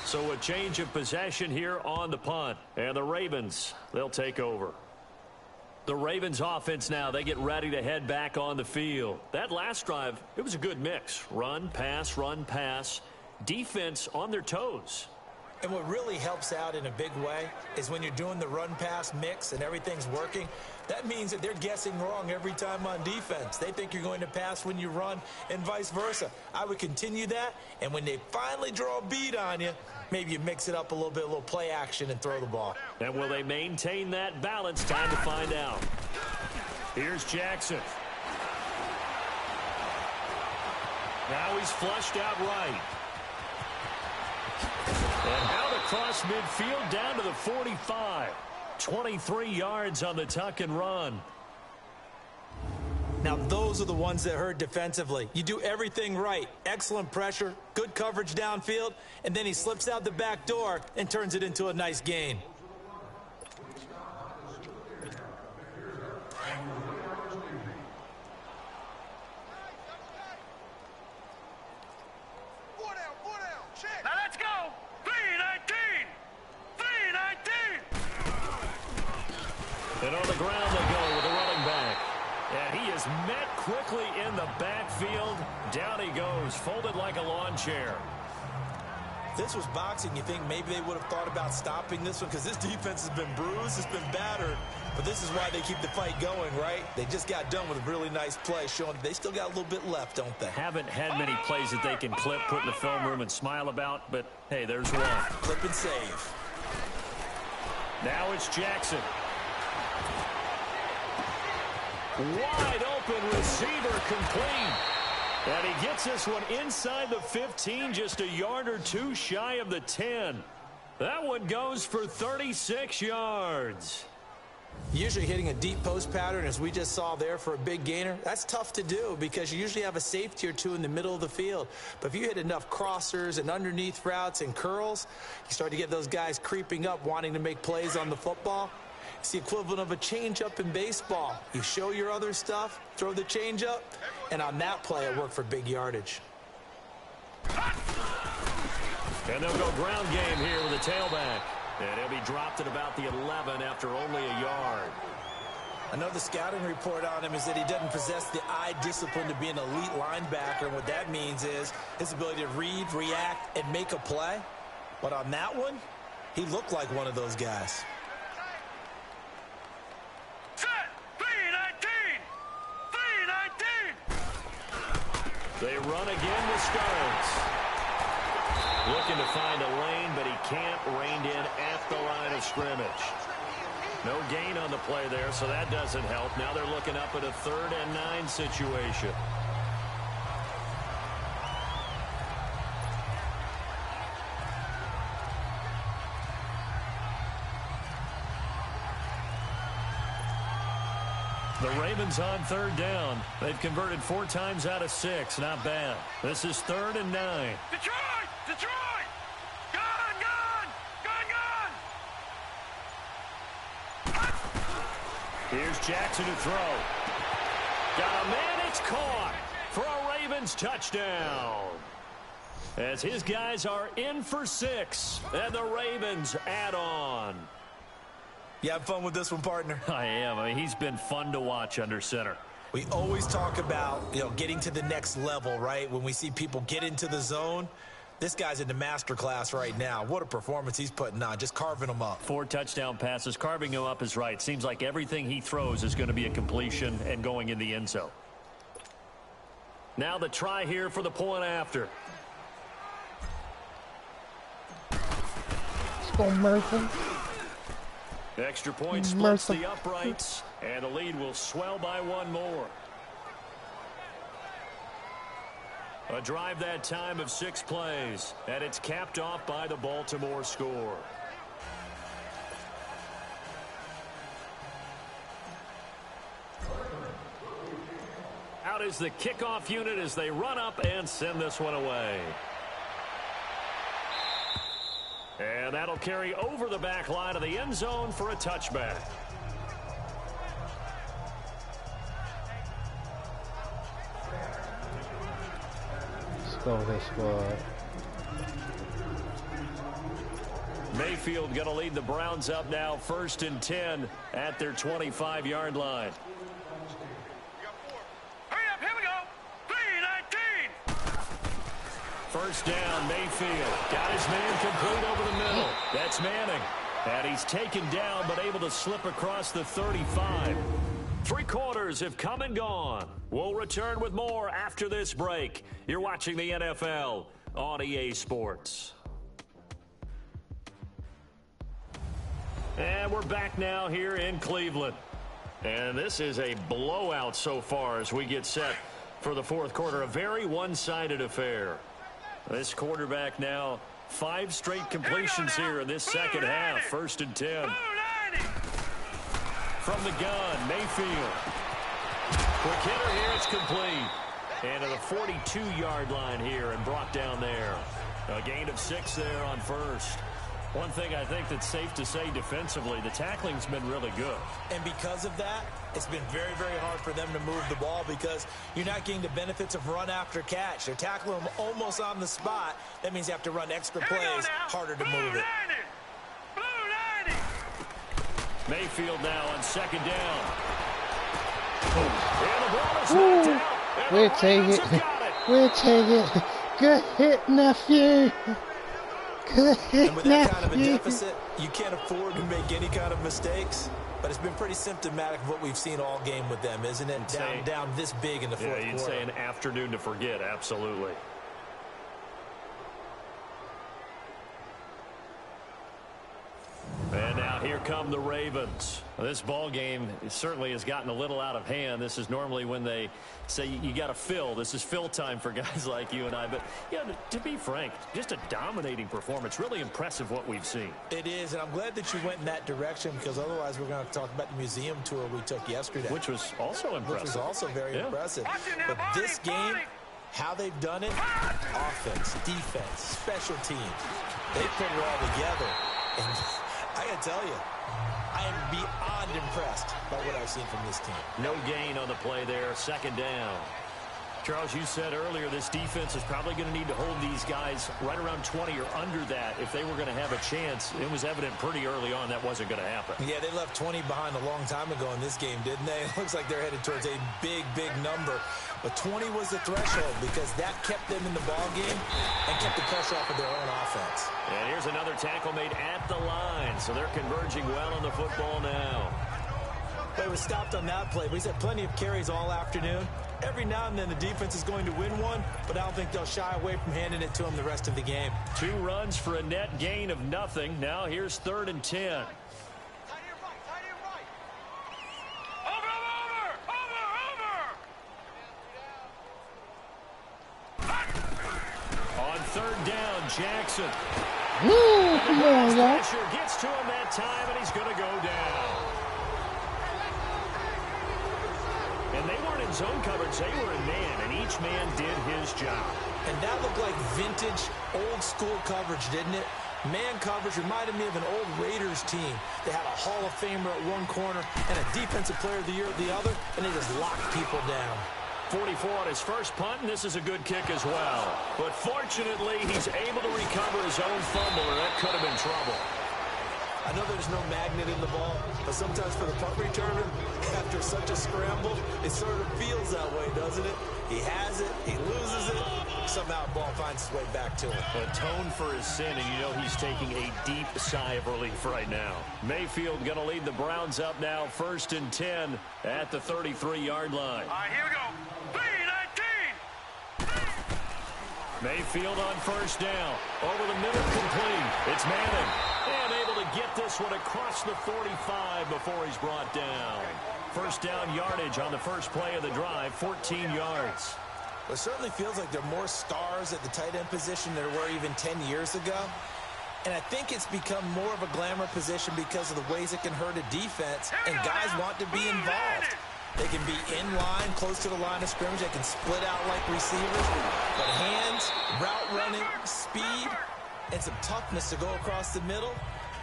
So a change of possession here on the punt. And the Ravens, they'll take over. The Ravens offense now, they get ready to head back on the field. That last drive, it was a good mix. Run, pass, defense on their toes. And what really helps out in a big way is when you're doing the run-pass mix and everything's working, that means that they're guessing wrong every time on defense. They think you're going to pass when you run and vice versa. I would continue that, and when they finally draw a beat on you, maybe you mix it up a little bit, a little play action, and throw the ball. And will they maintain that balance? Time to find out. Here's Jackson. Now he's flushed out right. And out across midfield down to the 45. 23 yards on the tuck and run. Now, those are the ones that hurt defensively. You do everything right. Excellent pressure, good coverage downfield, and then he slips out the back door and turns it into a nice gain. Now let's go. 319. 319. And on the ground they go with the running back. And he is met quickly in the backfield. Down he goes, folded like a lawn chair. If this was boxing, you think maybe they would have thought about stopping this one because this defense has been bruised, it's been battered. But this is why they keep the fight going, right? They just got done with a really nice play, showing they still got a little bit left, don't they? Haven't had many plays that they can clip, put in the film room, and smile about, but hey, there's one. Clip and save. Now it's Jackson. Wide open receiver complete. And he gets this one inside the 15, just a yard or two shy of the 10. That one goes for 36 yards. Usually hitting a deep post pattern, as we just saw there for a big gainer, that's tough to do because you usually have a safety or two in the middle of the field. But if you hit enough crossers and underneath routes and curls, you start to get those guys creeping up wanting to make plays on the football. It's the equivalent of a changeup in baseball. You show your other stuff, throw the changeup, and on that play, it worked for big yardage. And they'll go ground game here with a tailback. And he'll be dropped at about the 11 after only a yard. Another scouting report on him is that he doesn't possess the eye discipline to be an elite linebacker. And what that means is his ability to read, react, and make a play. But on that one, he looked like one of those guys. Set. 319. 319. They run again to start. Looking to find a lane, but he can't. Reined in at the line of scrimmage. No gain on the play there, so that doesn't help. Now they're looking up at a 3rd and 9 situation. The Ravens on 3rd down. They've converted 4 times out of 6. Not bad. This is 3rd and 9. Detroit! Detroit! Gone! Gone! Gone! Gone! Here's Jackson to throw. Got a man, it's caught for a Ravens touchdown. As his guys are in for 6, and the Ravens add on. You have fun with this one, partner? I am. I mean, he's been fun to watch under center. We always talk about, getting to the next level, right? When we see people get into the zone, this guy's in the master class right now. What a performance he's putting on, just carving them up. 4 touchdown passes. Carving him up is right. Seems like everything he throws is going to be a completion and going in the end zone. Now the try here for the point after. Let's go, Murphy. Extra point splits the uprights, and the lead will swell by 1 more. A drive that time of 6 plays, and it's capped off by the Baltimore score. out is the kickoff unit as they run up and send this one away. And that'll carry over the back line of the end zone for a touchback. Let's go this squad. Mayfield going to lead the Browns up now, 1st and 10 at their 25-yard line. Hurry up, here we go. 3-19. First down, Mayfield. Got his man complete over the middle. That's Manning. And he's taken down but able to slip across the 35. 3 quarters have come and gone. We'll return with more after this break. You're watching the NFL on EA Sports. And we're back now here in Cleveland. And this is a blowout so far as we get set for the 4th quarter. A very one-sided affair. This quarterback now 5 straight completions here in this second half. 1st and 10. From the gun, Mayfield. Quick hitter here, it's complete. And to the 42-yard line here and brought down there. A gain of 6 there on 1st. One thing I think that's safe to say defensively, the tackling's been really good. And because of that, it's been very, very hard for them to move the ball because you're not getting the benefits of run after catch. They're tackling them almost on the spot. That means you have to run extra plays, harder to move it. Mayfield now on 2nd down. And the ball is knocked out. We'll take it. We'll take it. Good hit, nephew. Good hit, and with that kind of a nephew. deficit, you can't afford to make any kind of mistakes. But it's been pretty symptomatic of what we've seen all game with them, isn't it? Down this big in the 4th quarter. Yeah, you'd say an afternoon to forget, absolutely. And now here come the Ravens. This ball game certainly has gotten a little out of hand. This is normally when they say you got to fill. This is fill time for guys like you and I. But, yeah, to be frank, just a dominating performance. Really impressive what we've seen. It is, and I'm glad that you went in that direction because otherwise we're going to talk about the museum tour we took yesterday. Which was also impressive. Which was also very impressive. But this game, how they've done it, offense, defense, special teams, they put it all together. And I got to tell you, I am beyond impressed by what I've seen from this team. No gain on the play there. 2nd down. Charles, you said earlier this defense is probably going to need to hold these guys right around 20 or under that if they were going to have a chance. It was evident pretty early on that wasn't going to happen. Yeah, they left 20 behind a long time ago in this game, didn't they? It looks like they're headed towards a big, big number. But 20 was the threshold because that kept them in the ball game and kept the pressure off of their own offense. And here's another tackle made at the line, so they're converging well on the football now. They were stopped on that play, but he's had plenty of carries all afternoon. Every now and then the defense is going to win one, but I don't think they'll shy away from handing it to him the rest of the game. 2 runs for a net gain of nothing. Now here's 3rd and 10. On 3rd down, Jackson. Come on, y'all. Pressure gets to him that time, and he's going to go down. And they weren't in zone coverage. They were in man, and each man did his job. And that looked like vintage, old-school coverage, didn't it? Man coverage reminded me of an old Raiders team. They had a Hall of Famer at one corner and a Defensive Player of the Year at the other, and they just locked people down. 44 on his first punt, and this is a good kick as well. But fortunately, he's able to recover his own fumble, or that could have been trouble. I know there's no magnet in the ball, but sometimes for the punt returner, after such a scramble, it sort of feels that way, doesn't it? He has it, he loses it, somehow the ball finds its way back to him. Atone for his sin, and you know he's taking a deep sigh of relief right now. Mayfield going to lead the Browns up now, 1st and 10 at the 33-yard line. All right, here we go. 3-19. Mayfield on 1st down. Over the middle, complete. It's Manning. And able to get this one across the 45 before he's brought down. 1st down yardage on the first play of the drive, 14 yards. Well, it certainly feels like there are more stars at the tight end position than there were even 10 years ago. And I think it's become more of a glamour position because of the ways it can hurt a defense, and guys want to be involved. They can be in line, close to the line of scrimmage. They can split out like receivers. But hands, route running, speed, and some toughness to go across the middle,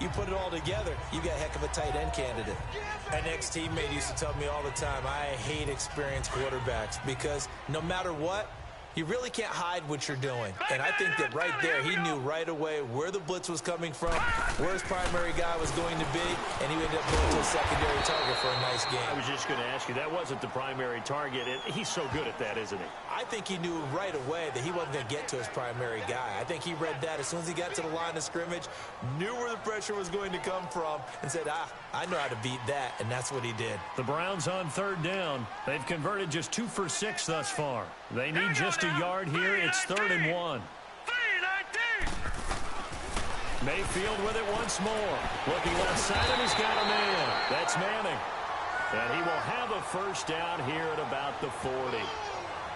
you put it all together, you got a heck of a tight end candidate. An ex-teammate used to tell me all the time, I hate experienced quarterbacks because no matter what, you really can't hide what you're doing. And I think that right there, he knew right away where the blitz was coming from, where his primary guy was going to be, and he ended up going to a secondary target for a nice game. I was just going to ask you, that wasn't the primary target. He's so good at that, isn't he? I think he knew right away that he wasn't going to get to his primary guy. I think he read that as soon as he got to the line of scrimmage, knew where the pressure was going to come from, and said, I know how to beat that, and that's what he did. The Browns on third down. They've converted just 2 for 6 thus far. They need just a yard here. It's 3rd and 1. Mayfield with it once more. Looking left side, and he's got a man. That's Manning. And he will have a first down here at about the 40.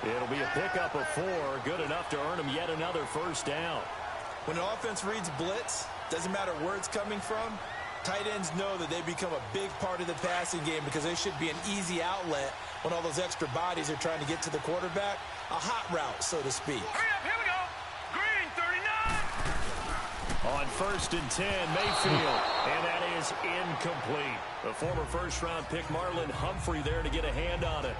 It'll be a pickup of 4, good enough to earn him yet another first down. When an offense reads blitz, doesn't matter where it's coming from, tight ends know that they become a big part of the passing game because they should be an easy outlet when all those extra bodies are trying to get to the quarterback. A hot route, so to speak. Hurry up, here we go. Green, 39. On 1st and 10, Mayfield. And that is incomplete. The former first-round pick Marlon Humphrey there to get a hand on it.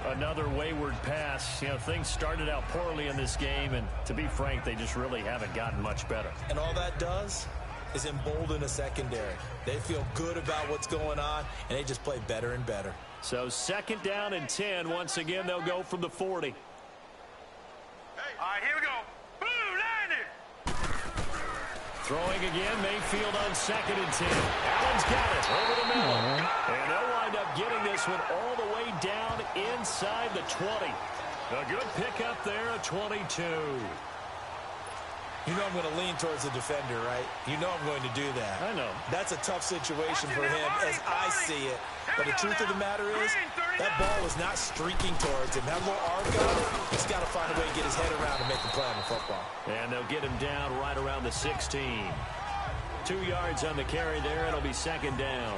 Another wayward pass. You know, things started out poorly in this game, and to be frank, they just really haven't gotten much better. And all that does is embolden a secondary. They feel good about what's going on, and they just play better and better. So 2nd down and 10. Once again, they'll go from the 40. All right, here we go. Blue 90. Throwing again, Mayfield on 2nd and 10. Allen's got it over the middle. And they'll wind up getting this one all the way down inside the 20. A good pickup there, a 22. You know I'm going to lean towards the defender, right? You know I'm going to do that. I know. That's a tough situation for him as I see it. But the truth of the matter is, that ball was not streaking towards him. That little arc on it, he's got to find a way to get his head around and make a play on the football. And they'll get him down right around the 16. 2 yards on the carry there. It'll be 2nd down.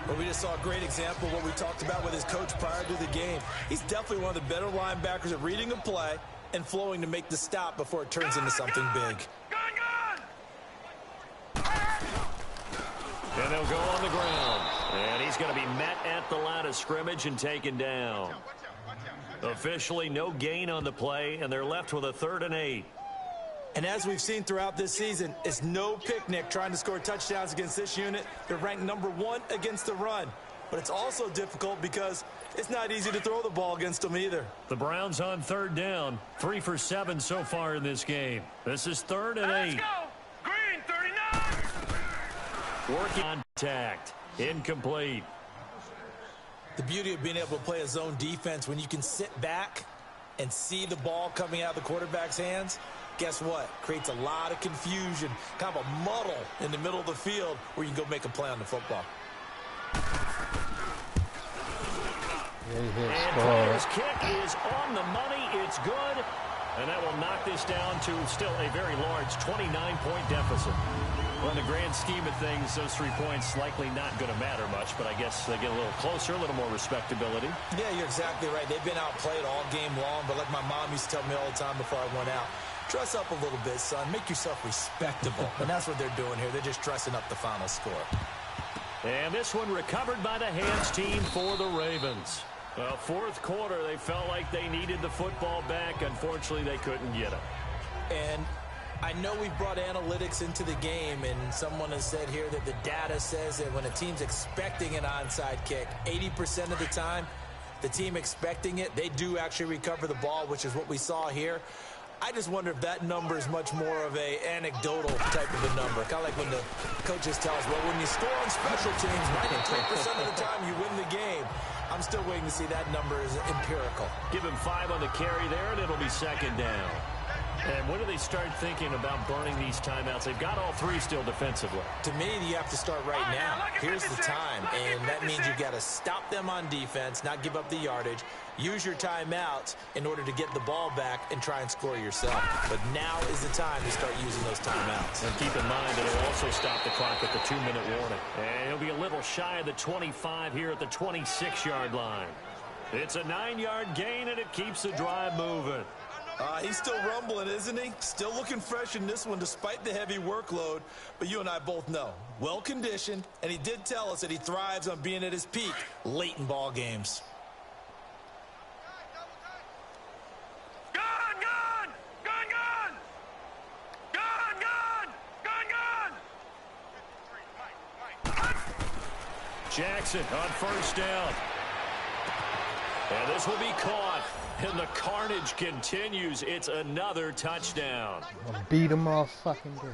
Well, we just saw a great example of what we talked about with his coach prior to the game. He's definitely one of the better linebackers at reading a play and flowing to make the stop before it turns into something big. And they'll go on the ground. And he's going to be met at the line of scrimmage and taken down. Officially no gain on the play, and they're left with a 3rd and 8. And as we've seen throughout this season, it's no picnic trying to score touchdowns against this unit. They're ranked #1 against the run. But it's also difficult because it's not easy to throw the ball against them either. The Browns on 3rd down. 3 for 7 so far in this game. This is 3rd and 8. Let's go. Green, 39. Working contact. Incomplete. The beauty of being able to play a zone defense when you can sit back and see the ball coming out of the quarterback's hands, guess what? Creates a lot of confusion, kind of a muddle in the middle of the field where you can go make a play on the football. And Pryor's kick is on the money. It's good. And that will knock this down to still a very large 29-point deficit. Well, in the grand scheme of things, those 3 points likely not going to matter much, but I guess they get a little closer, a little more respectability. Yeah, you're exactly right. They've been outplayed all game long, but like my mom used to tell me all the time before I went out, dress up a little bit, son. Make yourself respectable. And that's what they're doing here. They're just dressing up the final score. And this one recovered by the hands team for the Ravens. Well, 4th quarter, they felt like they needed the football back. Unfortunately, they couldn't get it. And I know we've brought analytics into the game, and someone has said here that the data says that when a team's expecting an onside kick, 80% of the time, the team expecting it, they do actually recover the ball, which is what we saw here. I just wonder if that number is much more of a anecdotal type of a number. Kind of like when the coaches tell us, well, when you score on special teams, 93% of the time you win the game. I'm still waiting to see that number is empirical. Give him 5 on the carry there, and it'll be 2nd down. And when do they start thinking about burning these timeouts? They've got all 3 still defensively. To me, you have to start right now. Here's the time, and that means you've got to stop them on defense, not give up the yardage, use your timeouts in order to get the ball back and try and score yourself. But now is the time to start using those timeouts. And keep in mind that it'll also stop the clock at the 2-minute warning. And he'll be a little shy of the 25 here at the 26-yard line. It's a 9-yard gain, and it keeps the drive moving. He's still rumbling, isn't he? Still looking fresh in this one despite the heavy workload. But you and I both know, well-conditioned, and he did tell us that he thrives on being at his peak late in ball games. Jackson on first down. And this will be caught. And the carnage continues. It's another touchdown. I'll beat him all fucking day.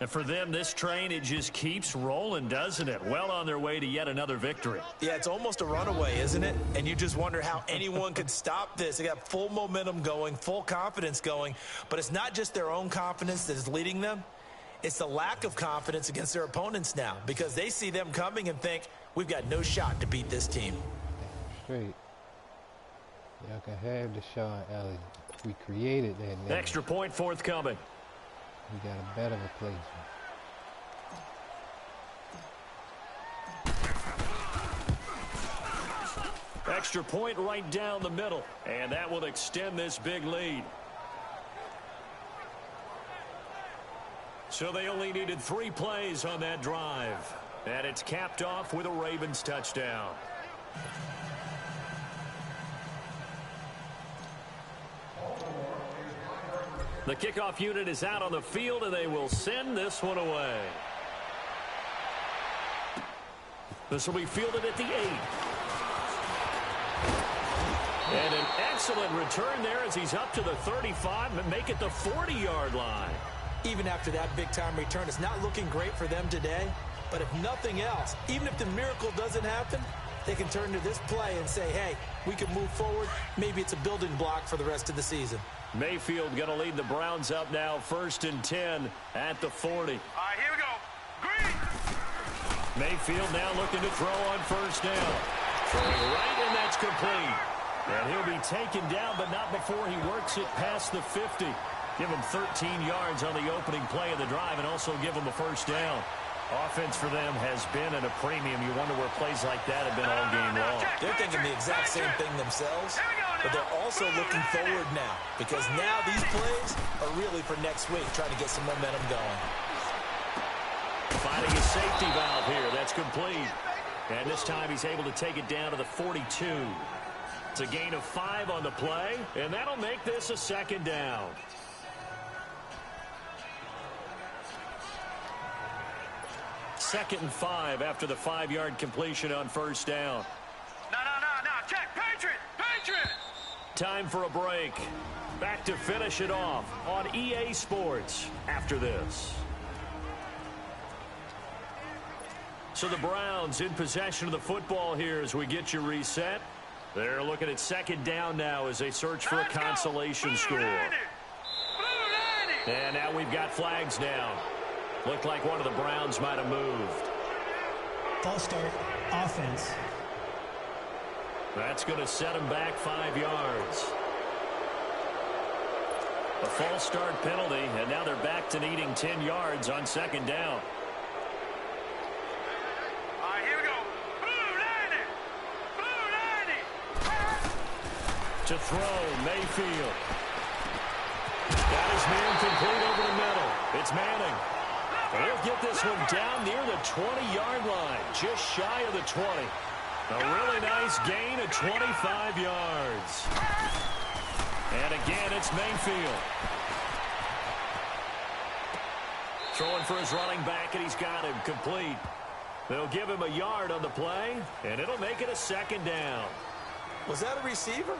And for them, this train, it just keeps rolling, doesn't it? Well on their way to yet another victory. Yeah, it's almost a runaway, isn't it? And you just wonder how anyone could stop this. They got full momentum going, full confidence going. But it's not just their own confidence that is leading them. It's the lack of confidence against their opponents now, because they see them coming and think, we've got no shot to beat this team. Straight. Y'all can have the Deshaun Elliott. We created that now. Extra point forthcoming. We got a better replacement. Extra point right down the middle. And that will extend this big lead. So they only needed 3 plays on that drive. And it's capped off with a Ravens touchdown. The kickoff unit is out on the field, and they will send this one away. This will be fielded at the 8. And an excellent return there as he's up to the 35 and make it the 40-yard line. Even after that big-time return, it's not looking great for them today. But if nothing else, even if the miracle doesn't happen, they can turn to this play and say, hey, we can move forward. Maybe it's a building block for the rest of the season. Mayfield going to lead the Browns up now, 1st and 10 at the 40. All right, here we go. Green. Mayfield now looking to throw on first down. Throwing right, and that's complete. And he'll be taken down, but not before he works it past the 50. Give him 13 yards on the opening play of the drive and also give him a first down. Offense for them has been at a premium. You wonder where plays like that have been all game long. They're thinking the exact same thing themselves, but they're also looking forward now, because now these plays are really for next week, trying to get some momentum going. Finding a safety valve here. That's complete. And this time he's able to take it down to the 42. It's a gain of 5 on the play, and that'll make this a 2nd down. Second and 5 after the 5-yard completion on first down. No. Check. Patriot. Time for a break. Back to finish it off on EA Sports after this. So the Browns in possession of the football here as we get you reset. They're looking at 2nd down now as they search for a consolation score. And now we've got flags down. Looked like one of the Browns might have moved. False start, offense. That's going to set him back 5 yards. A false start penalty, and now they're back to needing 10 yards on 2nd down. All right, here we go. Blue 90. To throw, Mayfield. Got his man complete over the middle. It's Manning. He'll get this one down near the 20-yard line, just shy of the 20. A really nice gain of 25 yards. And again, it's Mayfield. Throwing for his running back, and he's got him complete. They'll give him a yard on the play, and it'll make it a 2nd down. Was that a receiver?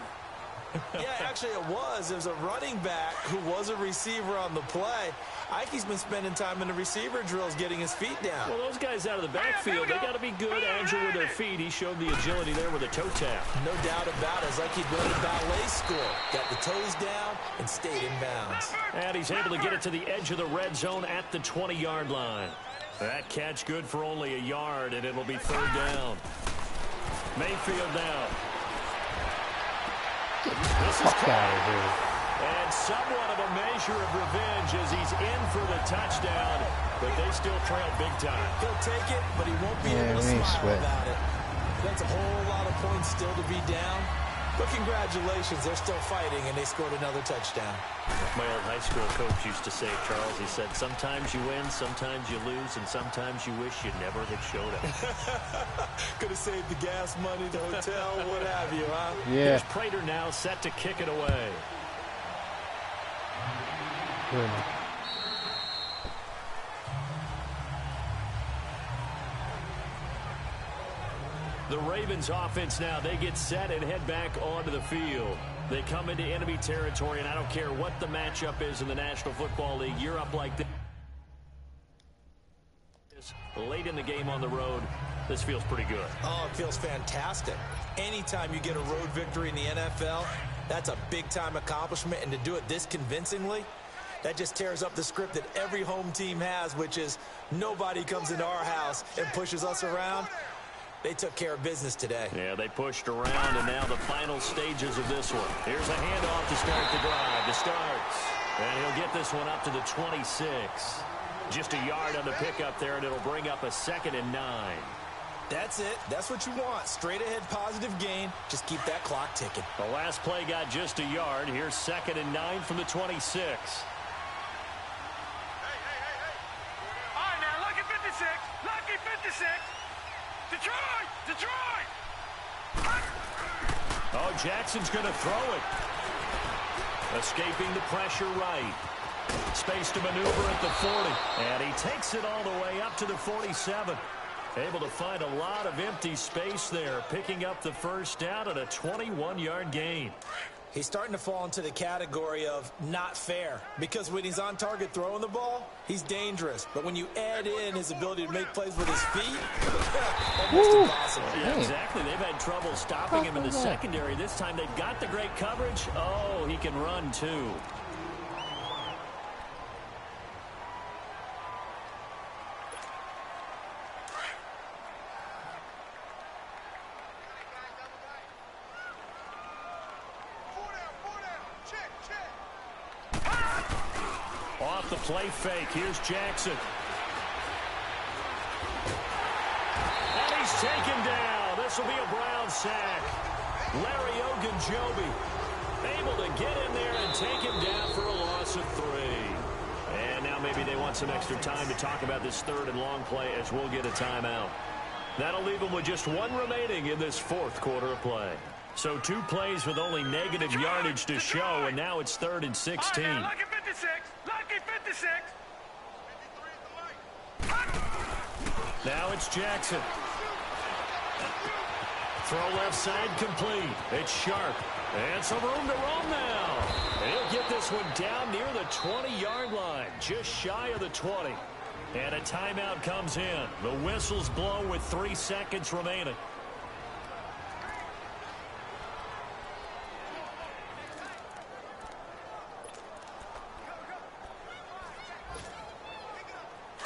Yeah, actually it was. It was a running back who was a receiver on the play. Ike's been spending time in the receiver drills getting his feet down. Well, those guys out of the backfield, they got to be good, agile with their feet. He showed the agility there with a toe tap. No doubt about it. It's like he'd went to ballet school. Got the toes down and stayed in bounds. And he's able to get it to the edge of the red zone at the 20-yard line. That catch good for only a yard, and it'll be 3rd down. Mayfield now. This is Fuck out of here. And somewhat of a measure of revenge as he's in for the touchdown, but they still trail big time. He'll take it, but he won't be Yeah, able to we ain't smile sweating. about it. That's a whole lot of points still to be down. But congratulations, they're still fighting, and they scored another touchdown. My old high school coach used to say, Charles, he said, sometimes you win, sometimes you lose, and sometimes you wish you never had showed up. Could have saved the gas money, the hotel, what have you, huh? Yeah. Here's Prater now set to kick it away. The Ravens offense now, they get set and head back onto the field. They come into enemy territory, and I don't care what the matchup is in the National Football League. You're up like this. Late in the game on the road, this feels pretty good. Oh, it feels fantastic. Anytime you get a road victory in the NFL, that's a big-time accomplishment, and to do it this convincingly, that just tears up the script that every home team has, which is nobody comes into our house and pushes us around. They took care of business today. Yeah, they pushed around, and now the final stages of this one. Here's a handoff to start the drive. The starts. And he'll get this one up to the 26. Just a yard on the pickup there, and it'll bring up a 2nd and 9. That's it. That's what you want. Straight ahead positive gain. Just keep that clock ticking. The last play got just a yard. Here's 2nd and 9 from the 26. All right, now, lucky 56. Lucky 56. Detroit! Detroit! Oh, Jackson's going to throw it. Escaping the pressure right. Space to maneuver at the 40. And he takes it all the way up to the 47. Able to find a lot of empty space there, picking up the first down and a 21-yard gain. He's starting to fall into the category of not fair, because when he's on target throwing the ball, he's dangerous. But when you add in his ability to make plays with his feet, almost impossible. Yeah, exactly. They've had trouble stopping him in the secondary. This time they've got the great coverage. Oh, he can run too. Off the play fake. Here's Jackson. And he's taken down. This will be a Brown sack. Larry Ogunjobi able to get in there and take him down for a loss of 3. And now maybe they want some extra time to talk about this 3rd and long play as we'll get a timeout. That'll leave them with just 1 remaining in this 4th quarter of play. So 2 plays with only negative yardage to show, and now it's 3rd and 16. All right, now, lucky 56. Lucky 56. Now it's Jackson. Throw left side complete. It's Sharp. And some room to roam now. And he'll get this one down near the 20-yard line, just shy of the 20. And a timeout comes in. The whistle's blown with 3 seconds remaining.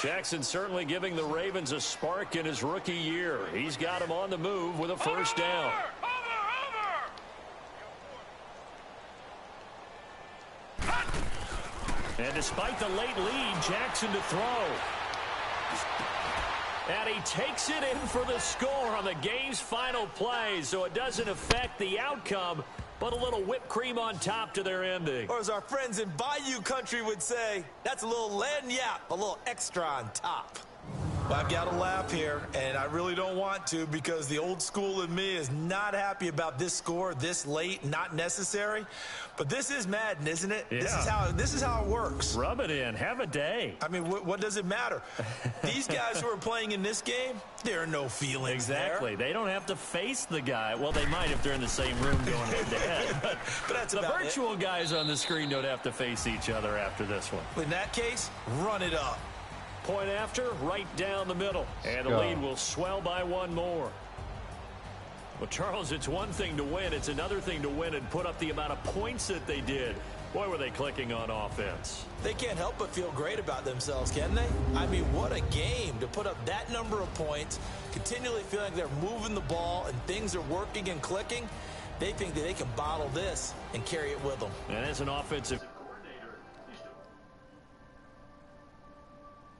Jackson certainly giving the Ravens a spark in his rookie year. He's got him on the move with a first down. And despite the late lead, Jackson to throw. And he takes it in for the score on the game's final play, so it doesn't affect the outcome, but a little whipped cream on top to their ending. Or as our friends in Bayou Country would say, that's a little lagniappe, a little extra on top. Well, I've got to laugh here, and I really don't want to, because the old school in me is not happy about this score this late, not necessary. But this is Madden, isn't it? Yeah. This is how it works. Rub it in. Have a day. I mean, what does it matter? These guys who are playing in this game, there are no feelings Exactly. there. They don't have to face the guy. Well, they might if they're in the same room going head-to-head. But that's the about virtual guys on the screen don't have to face each other after this one. In that case, run it up. Point after, right down the middle. And the lead will swell by 1 more. Well, Charles, it's one thing to win. It's another thing to win and put up the amount of points that they did. Boy, were they clicking on offense. They can't help but feel great about themselves, can they? I mean, what a game to put up that number of points, continually feeling like they're moving the ball and things are working and clicking. They think that they can bottle this and carry it with them. And as an offensive